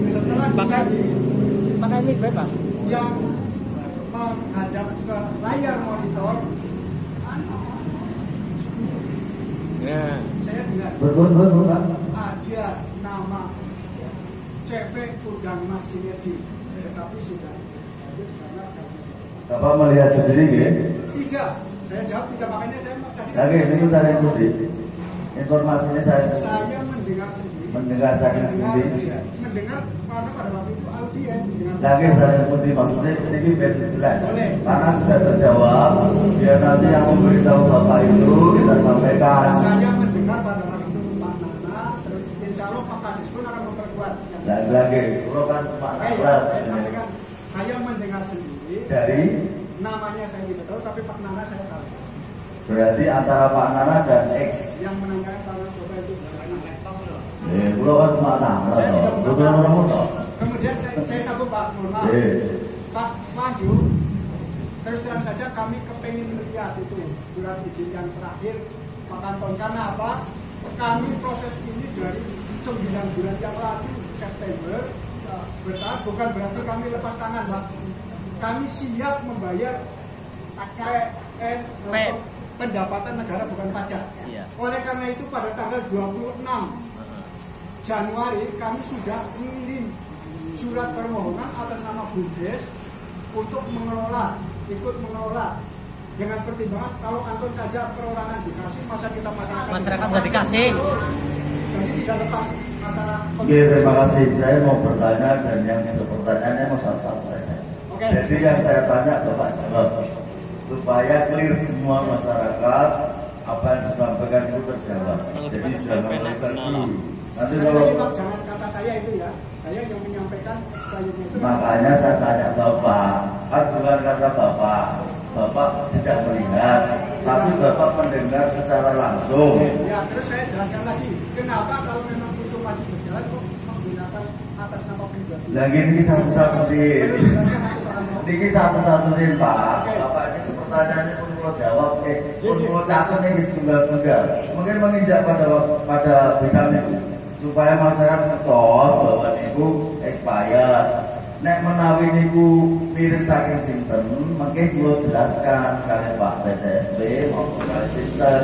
setelah Pakai mic Pak. yang menghadap ke layar monitor, Ya. saya dengar Betul Pak. ada nama CV Udang Mas Sinergi, tetapi sudah karena Bapak melihat sendiri ya. tidak. Saya jawab tidak, makanya saya tadi. Oke, ini saya ikuti. Informasinya Saya mendengar sendiri. mendengar saya sendiri. Iya. Mendengar karena pada waktu itu audien dengan. Oke, saya ikuti maksudnya ini biar jelas. Boleh. Karena sudah terjawab. Biar nanti yang memberitahu Bapak itu kita sampaikan. Saya mendengar pada waktu itu Pak Nana, terus insya Allah Pak Kadis pun akan memperkuat. Lagi, kalau kan cuma Saya sampaikan, saya mendengar sendiri. dari Namanya saya tidak tahu, tapi Pak Nana saya tahu. berarti antara Pak Nana dan X. Yang menangkan tangan coba itu Pak Nana. Kalau kan cuma Saya tidak betul membaca. Kemudian saya satu Pak, mohon maaf. Pak Wahyu, terus terang saja kami kepengen melihat itu surat izin yang terakhir Pak Anton. Karena apa? Kami proses ini dari 9 bulan yang lalu September bertahap, bukan berarti kami lepas tangan Pak. Kami siap membayar pendapatan negara bukan pajak. Iya. Oleh karena itu pada tanggal 26 Januari kami sudah mengirim surat permohonan atas nama BUMDes untuk mengelola ikut mengelola dengan pertimbangan kalau Anton saja perorangan dikasih, masa kita masyarakat nggak dikasih. Jadi tidak lepas masalah. Oke, terima kasih. Saya mau bertanya dan yang pertanyaannya mau satu-satu saja. Oke. Jadi yang saya tanya Bapak jawab supaya clear semua masyarakat apa yang disampaikan itu terjawab. Jadi jangan terganggu. Nanti kalau Jangan kata saya itu ya, saya yang menyampaikan expirednya itu. makanya saya tanya Bapak, kan bukan kata Bapak. Bapak tidak melihat, tapi Bapak mendengar secara langsung. Ya, terus saya jelaskan lagi, kenapa kalau memang itu masih berjalan kok menggunakan atas nama pribadi. Lagi ini satu-satu ini satu-satu Pak. Bapak ini pertanyaannya pun mau jawab, pun mau catat ini setunggal-setunggal. Mungkin menginjak pada bidang itu supaya masyarakat ngetos bahwa itu expired. Nek menawi niku mirip saking sinten, mungkin kula jelaskan kalian Pak PTSB maupun kalian sinten,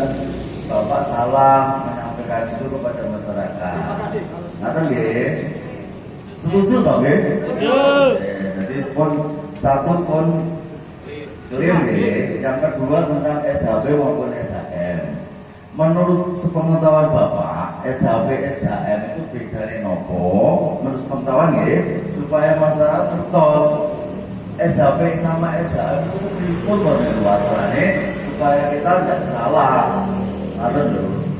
Bapak salah menyampaikan itu kepada masyarakat. Terima kasih. Ngaten nggih? Setuju toh nggih? Setuju. Jadi pun satu pun clear nggih. Yang kedua tentang SHB maupun SHM. Menurut sepengetahuan Bapak, SHB SHM itu bedanya nopo? Menurut sepengetahuan nggih, supaya masyarakat ngertos SHB sama SHM itu diliput oleh luarannya supaya kita tidak salah.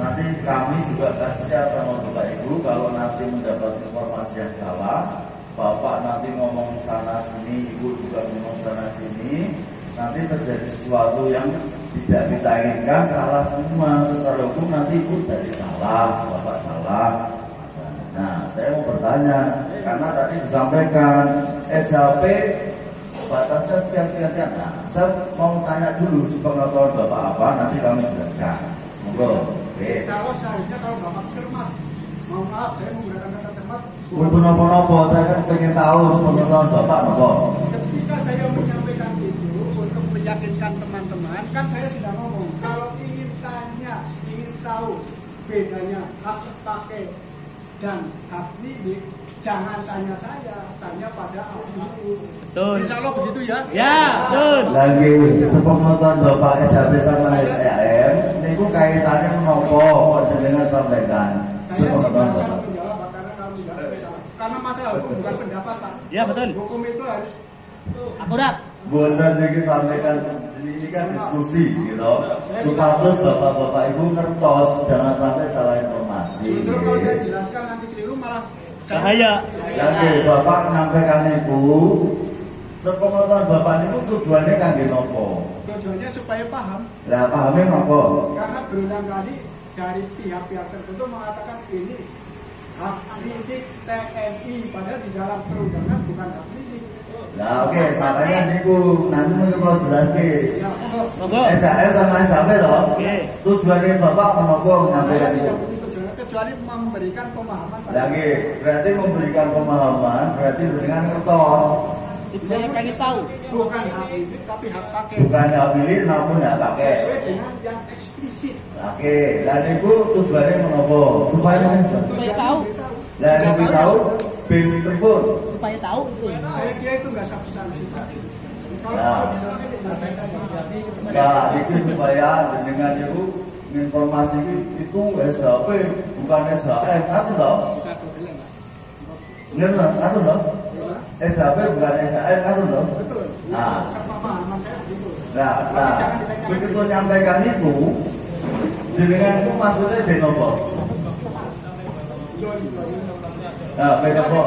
Nanti kami juga kasih sama Bapak Ibu kalau nanti mendapat informasi yang salah, Bapak nanti ngomong sana sini, Ibu juga ngomong sana sini, nanti terjadi sesuatu yang tidak kita inginkan, salah semua secara hukum, nanti Ibu jadi salah, Bapak salah. Nah, saya mau bertanya karena tadi disampaikan SHP batasnya sekian. Nah, saya mau tanya dulu sepengetahuan Bapak apa, nanti kami jelaskan. Monggo. Oke. Kalau seharusnya kalau Bapak cermat, mohon maaf saya menggunakan kata cermat. Untuk nopo-nopo, saya kan pengen tahu sepengetahuan Bapak nopo. Ketika saya menyampaikan itu untuk meyakinkan teman-teman, kan saya sudah ngomong kalau ingin tanya, ingin tahu bedanya hak pakai dan hak milik, jangan tanya saya, tanya pada ahli. Betul. Insya Allah begitu ya. Ya, betul. Lagi sepengetahuan Bapak SHB sama SHM, niku kaitannya menopo panjenengan sampaikan. Saya tidak Sepengetahuan akan Bapak. menjawab karena kalau menjawab saya salah. Karena masalah hukum bukan pendapat Pak. Ya, betul. Hukum itu harus Akurat. Buatan lagi sampaikan ini kan diskusi gitu. Supados Bapak-bapak Ibu ngertos, jangan sampai salah informasi. justru kalau saya jelaskan nanti keliru malah Bahaya. Lagi Bapak menyampaikan itu, sepengetahuan Bapak itu tujuannya kan nopo. tujuannya supaya paham. Lah pahamnya nopo. Karena berulang kali dari pihak-pihak tertentu mengatakan ini hak milik TNI, padahal di dalam perundangan bukan hak milik. Nah oke, makanya niku nanti mungkin kalau jelas ke Ya, Monggo. SHM sama SHB loh. Oke. Tujuannya Bapak menopo saya menyampaikan itu. tidak punya tujuan kecuali memberikan pemahaman pada Lagi berarti memberikan pemahaman, berarti dengan ngertos. Supaya pengen tahu. bukan hak milik tapi hak pakai Bukan hak milik namun hak pakai. sesuai dengan yang eksplisit. Oke, dan itu tujuannya menopo supaya Supaya tahu. dan lebih tahu bin pripun. Supaya tahu itu. Saya kira itu nggak substansi. Kalau Ya. mau dijelaskan dijelaskan saja. Nah, itu supaya jenengan itu informasi itu SHP bukan SHM, atau loh? Bener atau loh? SHP bukan SHM, atau loh? Betul. Nah. Pemahaman saya begitu. Nah, begitu nyampaikan itu, jenengan itu maksudnya benopo. Nah, benopo.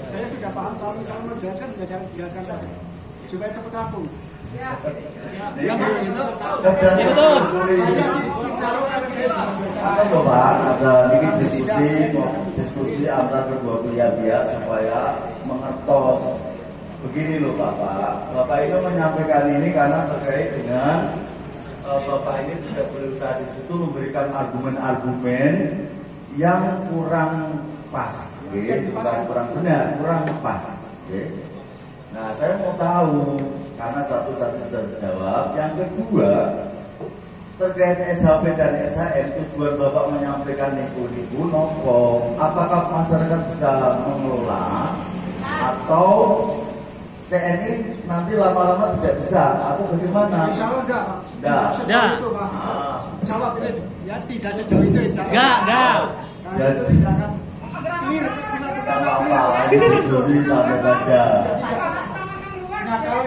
Saya sudah paham, kalau misalnya mau jelaskan, saya jelaskan saja supaya cepat rampung. Ya, Iya, betul. Saya sih kalau saya jelaskan. Apa Bapak ada ini diskusi antar kedua pihak supaya mengertos. Begini loh Bapak ini menyampaikan ini karena terkait dengan Bapak ini tidak berusaha di situ memberikan argumen-argumen yang kurang pas, bukan kurang benar, kurang pas. Nah saya mau tahu karena satu-satu sudah dijawab. Yang kedua terkait SHP dan SHM, tujuan Bapak menyampaikan niku nopo, apakah masyarakat bisa mengelola atau TNI nanti lama-lama tidak bisa atau bagaimana? Insya Allah enggak. Enggak. Sejauh itu Pak. Jawab ini ya tidak sejauh itu insya Allah. Enggak. Jadi Jangan clear silakan ke sana. apa-apa, ini diskusi sampai saja. Nah kalau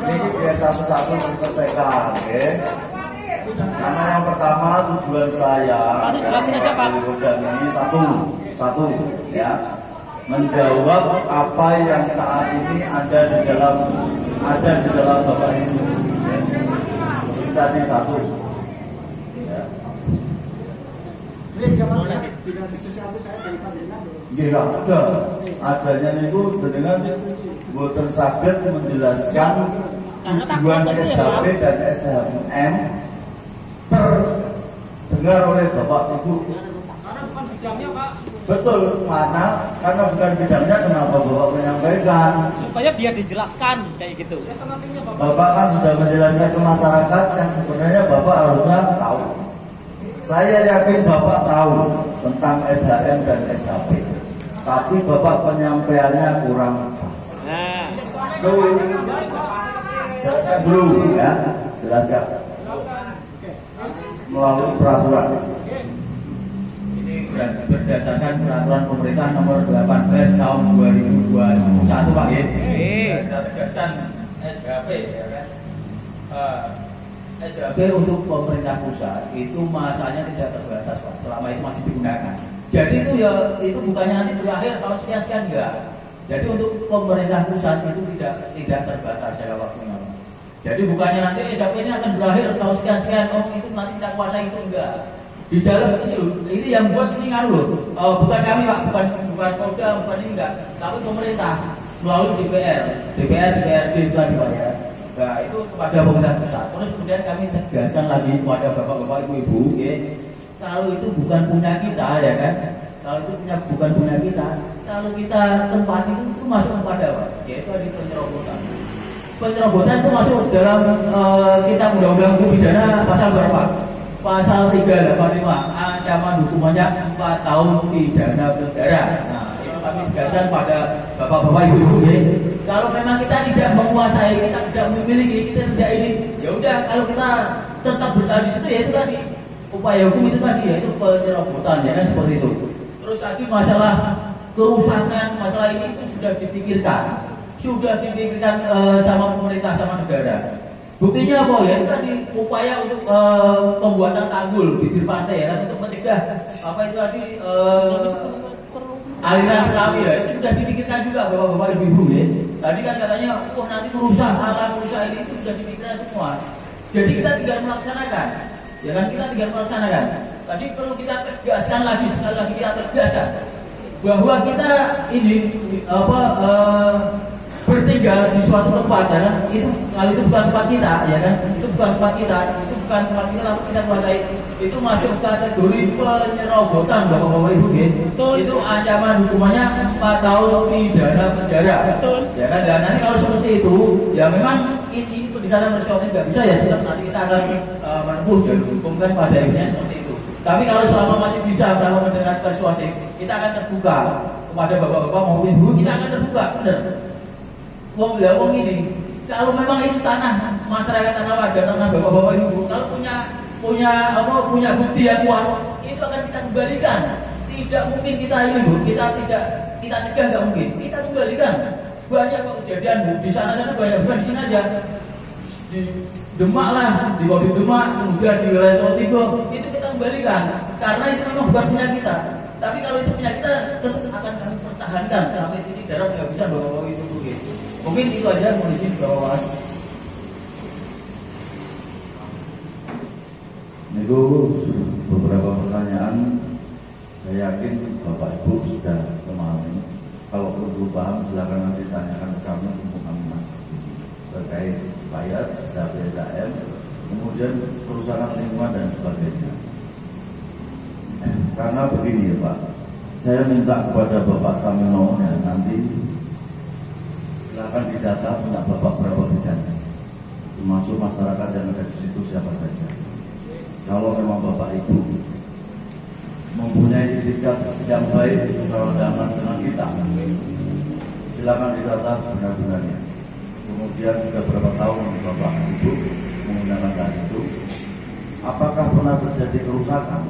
Ini biar satu-satu diselesaikan, oke? Karena yang pertama tujuan saya Masih jelasin aja, Pak. dan ini satu, ya, menjawab apa yang saat ini ada di dalam Bapak ini. Ini tadi satu. Ya. ini gimana tidak sesuatu saya dari Pandenan. Iya, adanya itu dengan boten saged menjelaskan tujuan SHP dan SHM terdengar oleh Bapak Ibu. Karena bukan bidangnya, Pak. Betul, karena bukan bidangnya kenapa Bapak menyampaikan. Supaya biar dijelaskan kayak gitu. Bapak kan sudah menjelaskan ke masyarakat yang sebenarnya Bapak harusnya tahu. Saya yakin Bapak tahu tentang SHM dan SHP, tapi Bapak penyampaiannya kurang pas. Nah, Tuh, jelaskan dulu ya, jelaskan melalui peraturan. Ini berdasarkan peraturan pemerintah nomor 18 tahun 2021 Pak ya. Kita tegaskan SHP ya kan. SHP untuk pemerintah pusat itu masanya tidak terbatas Pak, selama itu masih digunakan. Jadi itu bukannya nanti berakhir tahun sekian enggak. Jadi untuk pemerintah pusat itu tidak terbatas secara waktunya. Jadi bukannya nanti SHP ini akan berakhir tahun sekian itu nanti kita kuasai itu enggak. Di dalam ini yang buat ini loh. Bukan kami Pak, bukan Polda, bukan ini enggak, tapi pemerintah melalui DPRD itu tadi Pak ya. Nah itu kepada pemerintah pusat. Terus kemudian kami tegaskan lagi kepada bapak-bapak, ibu-ibu, kalau itu bukan punya kita ya kan. Kalau itu bukan punya kita, kalau kita tempat itu masuk kepada apa? Yaitu ada penyerobotan. Penyerobotan itu masuk dalam kitab undang-undang hukum pidana pasal berapa? Pasal 385, ancaman hukumannya 4 tahun pidana penjara. Nah, itu kami tegaskan pada bapak-bapak ibu-ibu ya. Kalau memang kita tidak menguasai, kita tidak memiliki, kita tidak ini, ya udah kalau kita tetap bertahan di situ ya itu tadi upaya hukum itu tadi ya itu penyerobotan ya kan seperti itu. Terus tadi masalah kerusakan, masalah ini itu sudah dipikirkan sama pemerintah sama negara. Buktinya apa ya? Itu tadi upaya untuk pembuatan tanggul bibir pantai ya kan untuk mencegah apa itu tadi aliran tsunami ya itu sudah dipikirkan juga bapak-bapak ibu-ibu ya. Tadi kan katanya nanti merusak alam rusak ini itu sudah dipikirkan semua. Jadi kita tinggal melaksanakan, ya kan kita tinggal melaksanakan. Tadi perlu kita tegaskan lagi sekali lagi kita tegaskan bahwa kita ini bertinggal di suatu tempat ya kan itu kalau itu bukan tempat kita ya kan itu bukan tempat kita lalu kita kuasai itu masuk kategori penyerobotan bapak-bapak ibu ya. Itu ancaman hukumannya 4 tahun pidana penjara. Betul. Ya kan dan nanti kalau seperti itu ya memang ini pendekatan persuasif nggak bisa ya tetap nanti kita akan menempuh jalur hukum kan pada akhirnya seperti itu. Tapi kalau selama masih bisa dalam mendengar persuasif kita akan terbuka kepada bapak-bapak maupun ibu kita akan terbuka benar. Wong ini kalau memang itu tanah masyarakat, tanah warga, tanah bapak-bapak ibu, kalau punya bukti yang kuat itu akan kita kembalikan. Tidak mungkin kita ini Bu, kita cegah nggak mungkin, kita kembalikan. Banyak kok kejadian Bu, di sana-sana banyak, bukan di sini aja. Di Demak lah, di Wabib Demak, kemudian di wilayah Solo Timur, itu kita kembalikan karena itu memang bukan punya kita. Tapi kalau itu punya kita, tentu akan kami pertahankan sampai titik darah nggak bisa bawa itu begitu. Mungkin itu aja mohon izin bahwa itu beberapa pertanyaan. Saya yakin Bapak Ibu sudah memahami. Kalau perlu paham silakan nanti tanyakan ke kami untuk kami masih terkait bayar, SHM, kemudian kerusakan lingkungan dan sebagainya. Karena begini ya Pak, saya minta kepada Bapak Samino ya, nanti silakan didata punya Bapak berapa bidang, termasuk masyarakat yang ada di situ siapa saja. Kalau memang Bapak Ibu mempunyai etikat yang baik secara dengan kita, silakan ditata sebenar-benarnya. Kemudian sudah berapa tahun Bapak Ibu menggunakan itu? Apakah pernah terjadi kerusakan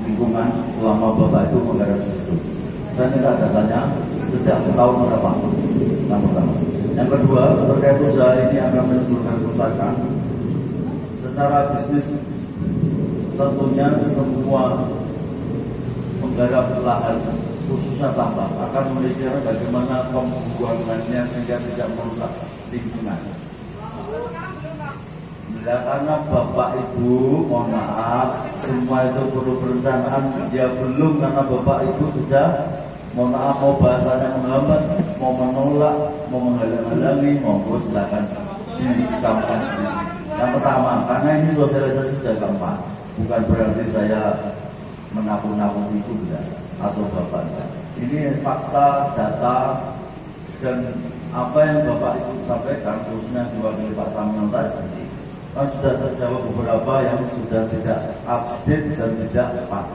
lingkungan selama Bapak itu menggarap di situ? Saya minta datanya sejak tahun berapa? Yang pertama. Yang kedua, terkait usaha ini akan menimbulkan kerusakan secara bisnis. Tentunya semua menggarap lahan khususnya tambak akan memikirkan bagaimana pembuangannya sehingga tidak merusak lingkungan. Bila karena Bapak Ibu, mohon maaf, semua itu perlu perencanaan. Ya belum, karena Bapak Ibu sudah, mohon maaf, mau bahasanya menghambat, mau menolak, mau menghalang-halangi, monggo silakan dicampurkan sendiri. Yang pertama, karena ini sosialisasi sudah gampang, bukan berarti saya menakut-nakuti itu enggak, atau Bapak enggak. Ini fakta, data, dan apa yang Bapak Ibu sampaikan, khususnya diwakili Pak Samuel tadi, kan sudah terjawab beberapa yang sudah tidak update dan tidak pas.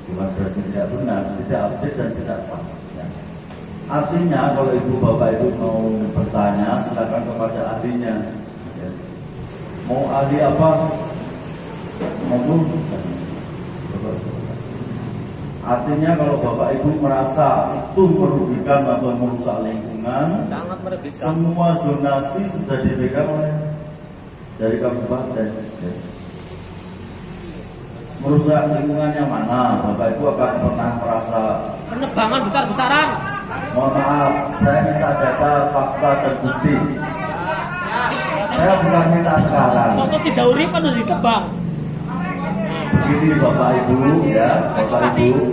Bukan berarti tidak benar, tidak update dan tidak pas. Ya. Artinya kalau Ibu Bapak itu mau bertanya, silakan kepada ahlinya. Ya. Mau ahli apa? Mau artinya kalau Bapak Ibu merasa itu merugikan atau merusak lingkungan, sangat merugikan. Semua zonasi sudah dipegang oleh dari kabupaten. Ya. Merusak lingkungan yang mana? Bapak Ibu akan pernah merasa Penebangan besar-besaran. mohon maaf, saya minta data, fakta, dan bukti. Saya bukan minta sekarang. Contoh Cidauri kan udah ditebang. Begini Bapak Ibu, ya Bapak Ibu,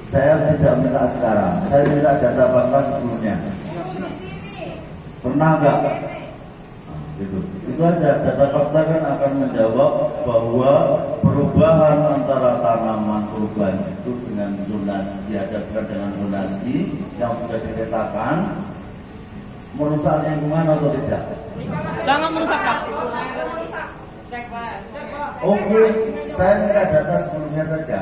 saya tidak minta sekarang, saya minta data fakta sebelumnya. Pernah enggak? Gitu. Itu aja, data fakta kan akan menjawab bahwa perubahan antara tanaman perubahan itu dengan zonasi, dihadapkan dengan zonasi yang sudah dipetakan, merusak lingkungan atau tidak? Sangat merusak, Pak. Oke, saya minta data sebelumnya saja.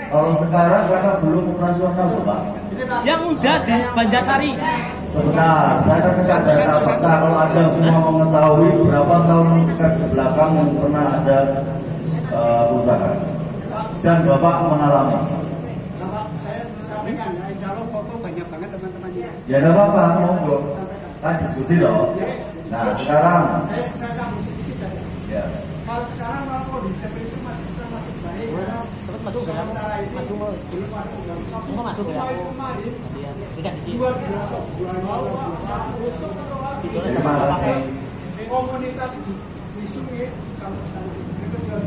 Kalau sekarang karena belum operasional, Pak. Yang muda di Banjarsari. Sebentar, saya akan minta data fakta. Kalau Anda semua mengetahui berapa tahun ke belakang yang pernah ada kerusakan dan Bapak mengalami. Saya sampaikan, insya Allah foto banyak banget teman-temannya. Ya tidak apa-apa, monggo. Kan diskusi loh. Nah sekarang, Saya sambung sedikit saja. ya. Kalau sekarang kondisi seperti itu masih baik. Terus madu ya. Sementara ini Madu belum ada. Mau madu ya. Kemarin Iya, tidak di sini. luar biasa. Terima kasih. Komunitas di sungai kalau sekarang itu sudah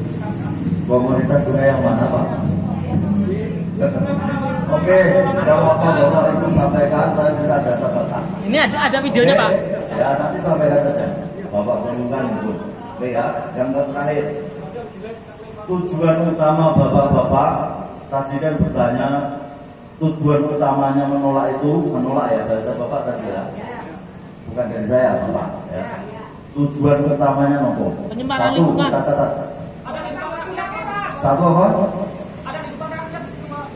Komunitas sungai yang mana Pak? Oke, yang Bapak itu sampaikan, saya minta data Bapak. Ini ada videonya, Pak. Ya nanti sampaikan saja. Bapak perlukan itu. Oke ya, yang terakhir. Tujuan utama bapak-bapak tadi kan bertanya, tujuan utamanya menolak ya bahasa bapak tadi ya, bukan dari saya bapak ya. Tujuan utamanya nopo? Penyebaran Satu, lingkungan. kita catat. Satu apa?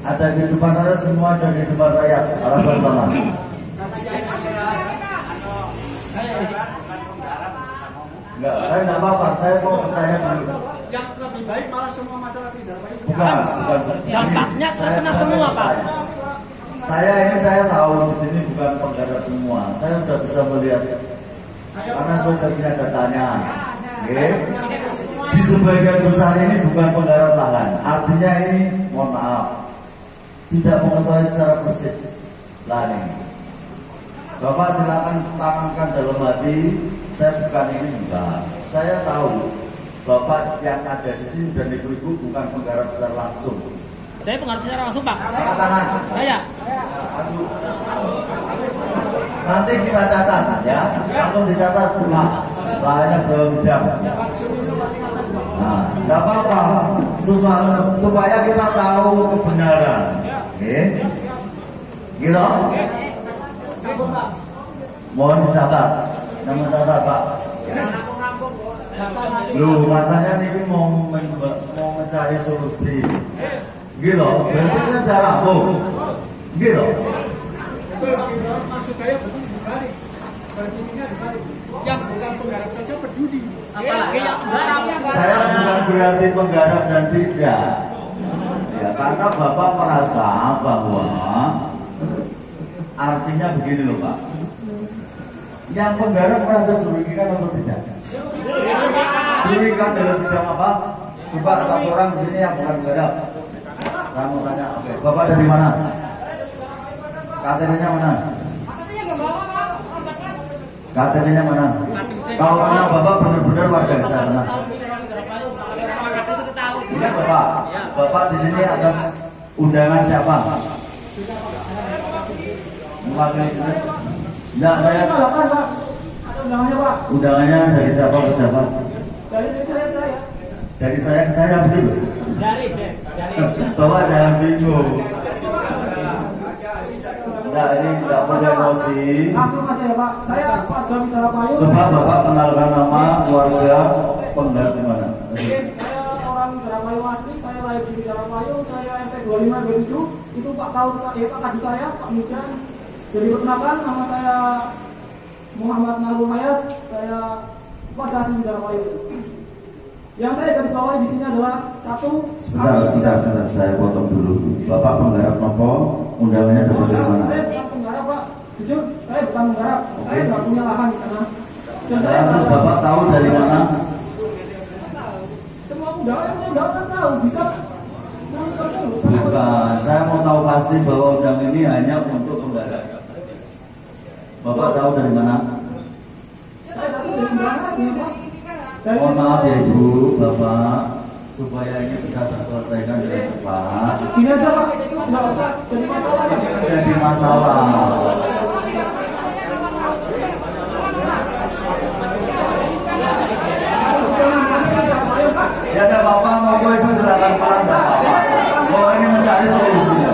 Ada kehidupan rakyat, semua ada kehidupan rakyat. Alasan pertama. Enggak, saya enggak apa-apa. Saya mau bertanya dulu. yang lebih baik malah semua masalah tidak baik. Bukan. Dampaknya terkena semua, Pak. Saya tahu di sini bukan penggarap semua. Saya sudah bisa melihat karena saya sudah punya datanya. Oke. Di sebagian besar ini bukan penggarap lahan. Artinya ini, mohon maaf, tidak mengetahui secara persis lahan ini. Bapak silakan tanamkan dalam hati. Saya bukan ini enggak. Saya tahu Bapak yang ada di sini dan ibu-ibu bukan penggarap secara langsung. Saya pengaruh secara langsung, Pak. Angkat tangan. Saya. Maju. Nanti kita catat ya, langsung dicatat rumah. Lahannya belum bidang. Nah, nggak apa-apa. Supaya kita tahu kebenaran. Oke? Gitu? Mohon dicatat. Yang mencatat Pak. Lu matanya ini mau mencari solusi. Gitu. Berarti kan cara rampung. Gitu. Maksud saya betul dibalik. Berpikirnya dibalik. Yang bukan penggarap saja peduli. Apalagi yang penggarap. Saya bukan berarti penggarap dan tidak. Ya, karena Bapak merasa bahwa artinya begini loh Pak. Yang penggarap merasa dirugikan atau tidak? Dirugikan dalam bidang apa? Coba satu orang di sini yang bukan penggarap. Saya mau tanya, oke. Bapak dari mana? KTP-nya mana? KTP-nya mana? Kalau mana Bapak benar-benar warga sana. Ini Bapak. Bapak di sini atas undangan siapa? Mewakili sini. Enggak, saya. Undangannya Pak. Undangannya dari siapa ke siapa? Dari saya. Dari saya ke saya betul. Dari. Bapak jangan bingung. Nah, ini tidak boleh emosi. Langsung aja ya Pak. Saya warga Bidara Payung. Coba Bapak kenalkan nama keluarga penggarap di mana? Saya orang Bidara Payung asli. Saya lahir di Bidara Payung. Saya MT 2527. Itu Pak tahu saya, Pak kadu saya, Pak Mujan. Jadi perkenalkan, nama saya Muhammad Narul Hayat. Saya warga asli Bidara Payung. Yang saya garis bawahi di sini adalah satu. Sebentar, saya potong dulu. Bapak penggarap nopo, undangannya dapat dari mana? Saya bukan penggarap Pak. Jujur, saya bukan penggarap. Saya nggak punya lahan di sana. Dan saya Terus Bapak tahu dari mana? semua undangan tahu bisa. Bukan, saya mau tahu pasti bahwa undangan ini hanya untuk penggarap. Bapak tahu dari mana? Saya tahu dari undangan ya Pak. Mohon maaf ya Ibu, Bapak, supaya ini bisa terselesaikan dengan cepat. Gini aja Pak, nggak usah jadi masalah. Jadi masalah. Ya ada Bapak, mau Ibu silakan Pak, enggak apa-apa. Mau ini mencari solusinya.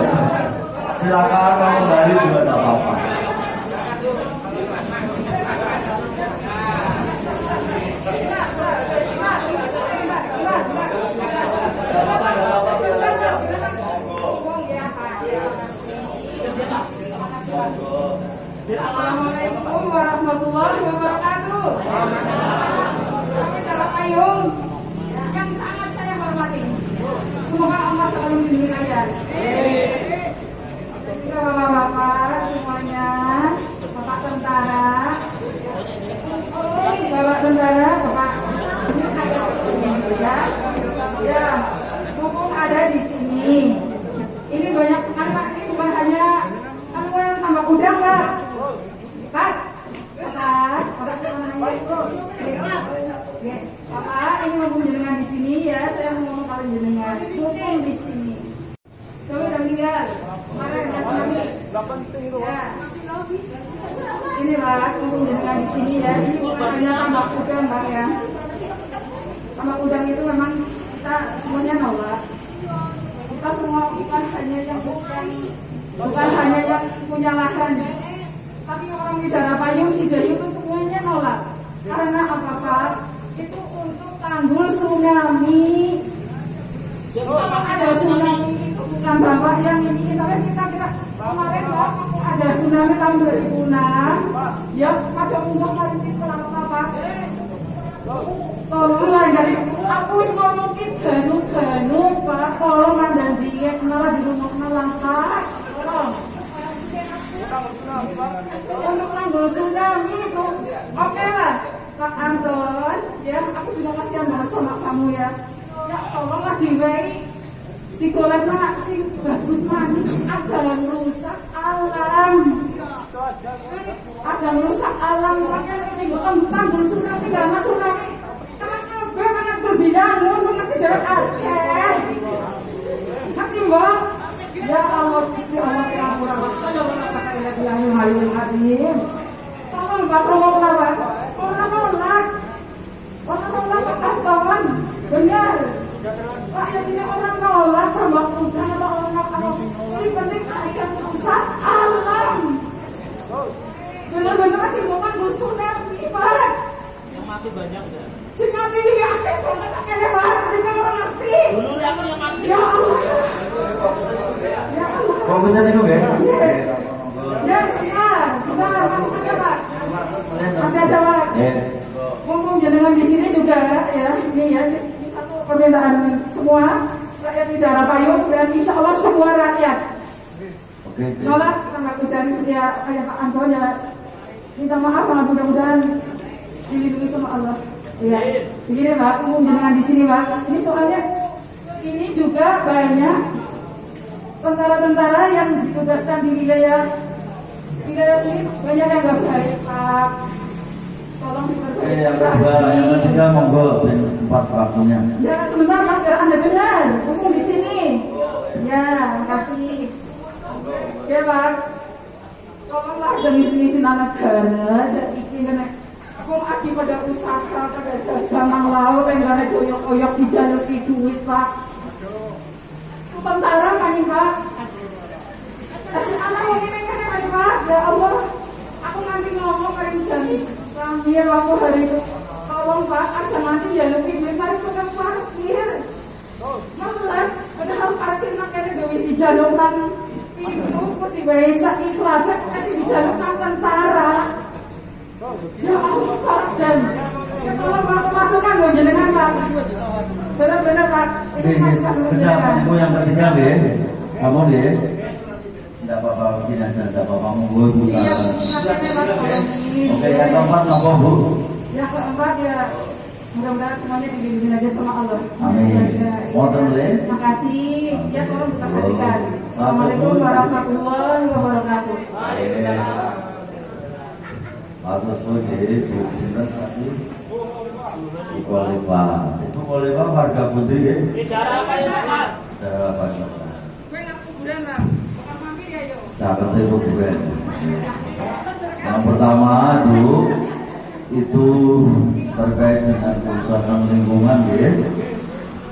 Silakan mau kembali juga enggak apa-apa. Assalamualaikum warahmatullahi wabarakatuh. Kami Bidara Payung yang sangat saya hormati. Semoga Allah selalu melindungi kalian. Dan juga bapak-bapak semuanya, bapak tentara, bapak ya, mumpung ada di sini. Ini banyak sekali Pak. Ini bukan hanya yang tambah udang Pak. Pak, ini mumpung jenengan di sini ya, saya mau ngomong paling jenengan. Mumpung di sini. Saya udah meninggal. Kemarin ya tsunami. Ya. Ini Pak, mumpung jenengan di sini ya. Ini bukan hanya tambak udang Pak ya. Tambak udang itu memang kita semuanya nolak. Kita semua bukan hanya yang punya lahan, tapi orang Bidara Payung Sidayu itu semuanya nolak. Karena apa Pak? Itu untuk tanggul tsunami. Kalau ada tsunami itu bukan Bapak yang ini, tapi kita kemarin Pak ada tsunami tahun 2006. Ya pada unggah maritim kelapa Pak. Tolonglah dari aku ngomong ganu Pak, tolong mandan dia malah di rumah malang Pak. Tolong. Untuk tanggul tsunami itu oke lah Pak Anton ya, aku juga kasihan banget sama kamu ya. Ya tolonglah digolek mana sih bagus manis, jangan rusak alam. Jangan rusak alam, makanya tinggalkan tanggul tsunami karena tsunami. Karena terbilang untuk jalan Aceh. Hati Mbak. Ya Allah, Gusti Allah yang murah. Tolong Pak, tolonglah Pak. Orang nolak Pak, benar. Pak, ya sini orang nolak tambah udang atau orang si penting aja merusak alam. Benar-benar timbulkan tsunami Pak. Yang mati banyak ya. Si mati ini akeh banget, akeh lebar, mereka orang mati. Dulu aku yang mati. Ya Allah. Fokusnya itu ya? Ya, permintaan semua rakyat di daerah Payung dan insya Allah semua rakyat. Oke. Nolak tanggal dari sedia kayak Pak Anton ya. Minta maaf karena mudah-mudahan dilindungi sama Allah. Ya, begini Pak, umum jenengan di sini Pak. Ini soalnya ini juga banyak tentara-tentara yang ditugaskan di wilayah sini banyak yang nggak baik Pak. Tolong diperbaiki. Yang ketiga monggo cepat waktunya. Ya sebentar Pak, biar Anda dengar. Umum di sini. Ya, makasih. Ya Pak. Tolonglah jangan isi anak negara, jadi ini kok aki pada usaha, pada dagang laut, yang gak koyok-koyok dijaluki duit Pak. Itu tentara kan nih Pak. Kasih anak mau ini Pak. Ya Allah, aku nanti ngomong paling jani. Terakhir waktu hari itu, tolong Pak, aja nanti jaluki duit, mari kita parkir. Malas, padahal parkir makanya duit dijalukkan. Itu tiba-tiba ikhlasnya kasih dijalukkan tentara. Ya Allah Pak, dan ya tolong Pak masukkan dong jenengan Pak. Benar-benar Pak. Ini masukkan dong jenengan. Kamu yang ketiga deh, kamu deh. Tidak apa-apa begini aja, tidak apa-apa monggo buka. Iya, makanya Pak tolong. Oke, yang keempat apa Bu? Yang keempat ya mudah-mudahan semuanya dilindungi aja sama Allah. Amin. Mohon deh. Makasih. Ya tolong diperhatikan. Assalamualaikum warahmatullahi wabarakatuh. Atau soje di sini tadi di Kualifa. Itu Kualifa harga putih ya? Di daerah apa ya Pak? Daerah apa ya? Gue nak kuburan Pak. Bukan mampir ya yo. Cakep itu kuburan. Yang pertama dulu itu terkait dengan kerusakan lingkungan ya.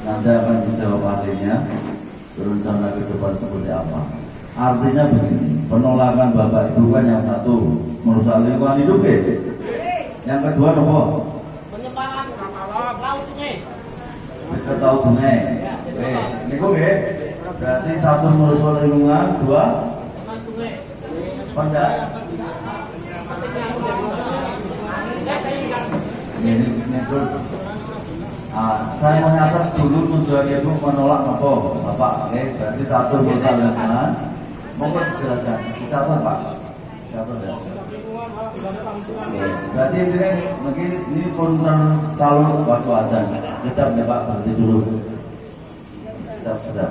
Nanti akan dijawab ahlinya. Rencana ke depan seperti apa? Artinya begini, penolakan Bapak Ibu kan yang satu merusak lingkungan hidup ya. Yang kedua apa? Penyembangan laut sungai. Dekat laut sungai. Ini kok ya? Berarti satu merusak lingkungan, dua Teman sungai. panjang. Ini terus. Saya mau nyatet dulu tujuannya itu menolak apa, Bapak? Oke, berarti satu merusak lingkungan. Monggo dijelaskan, dicatat Pak. Catat ya. Berarti ini mungkin ini punten salur waktu adzan. Kita Pak berhenti dulu. Sudah.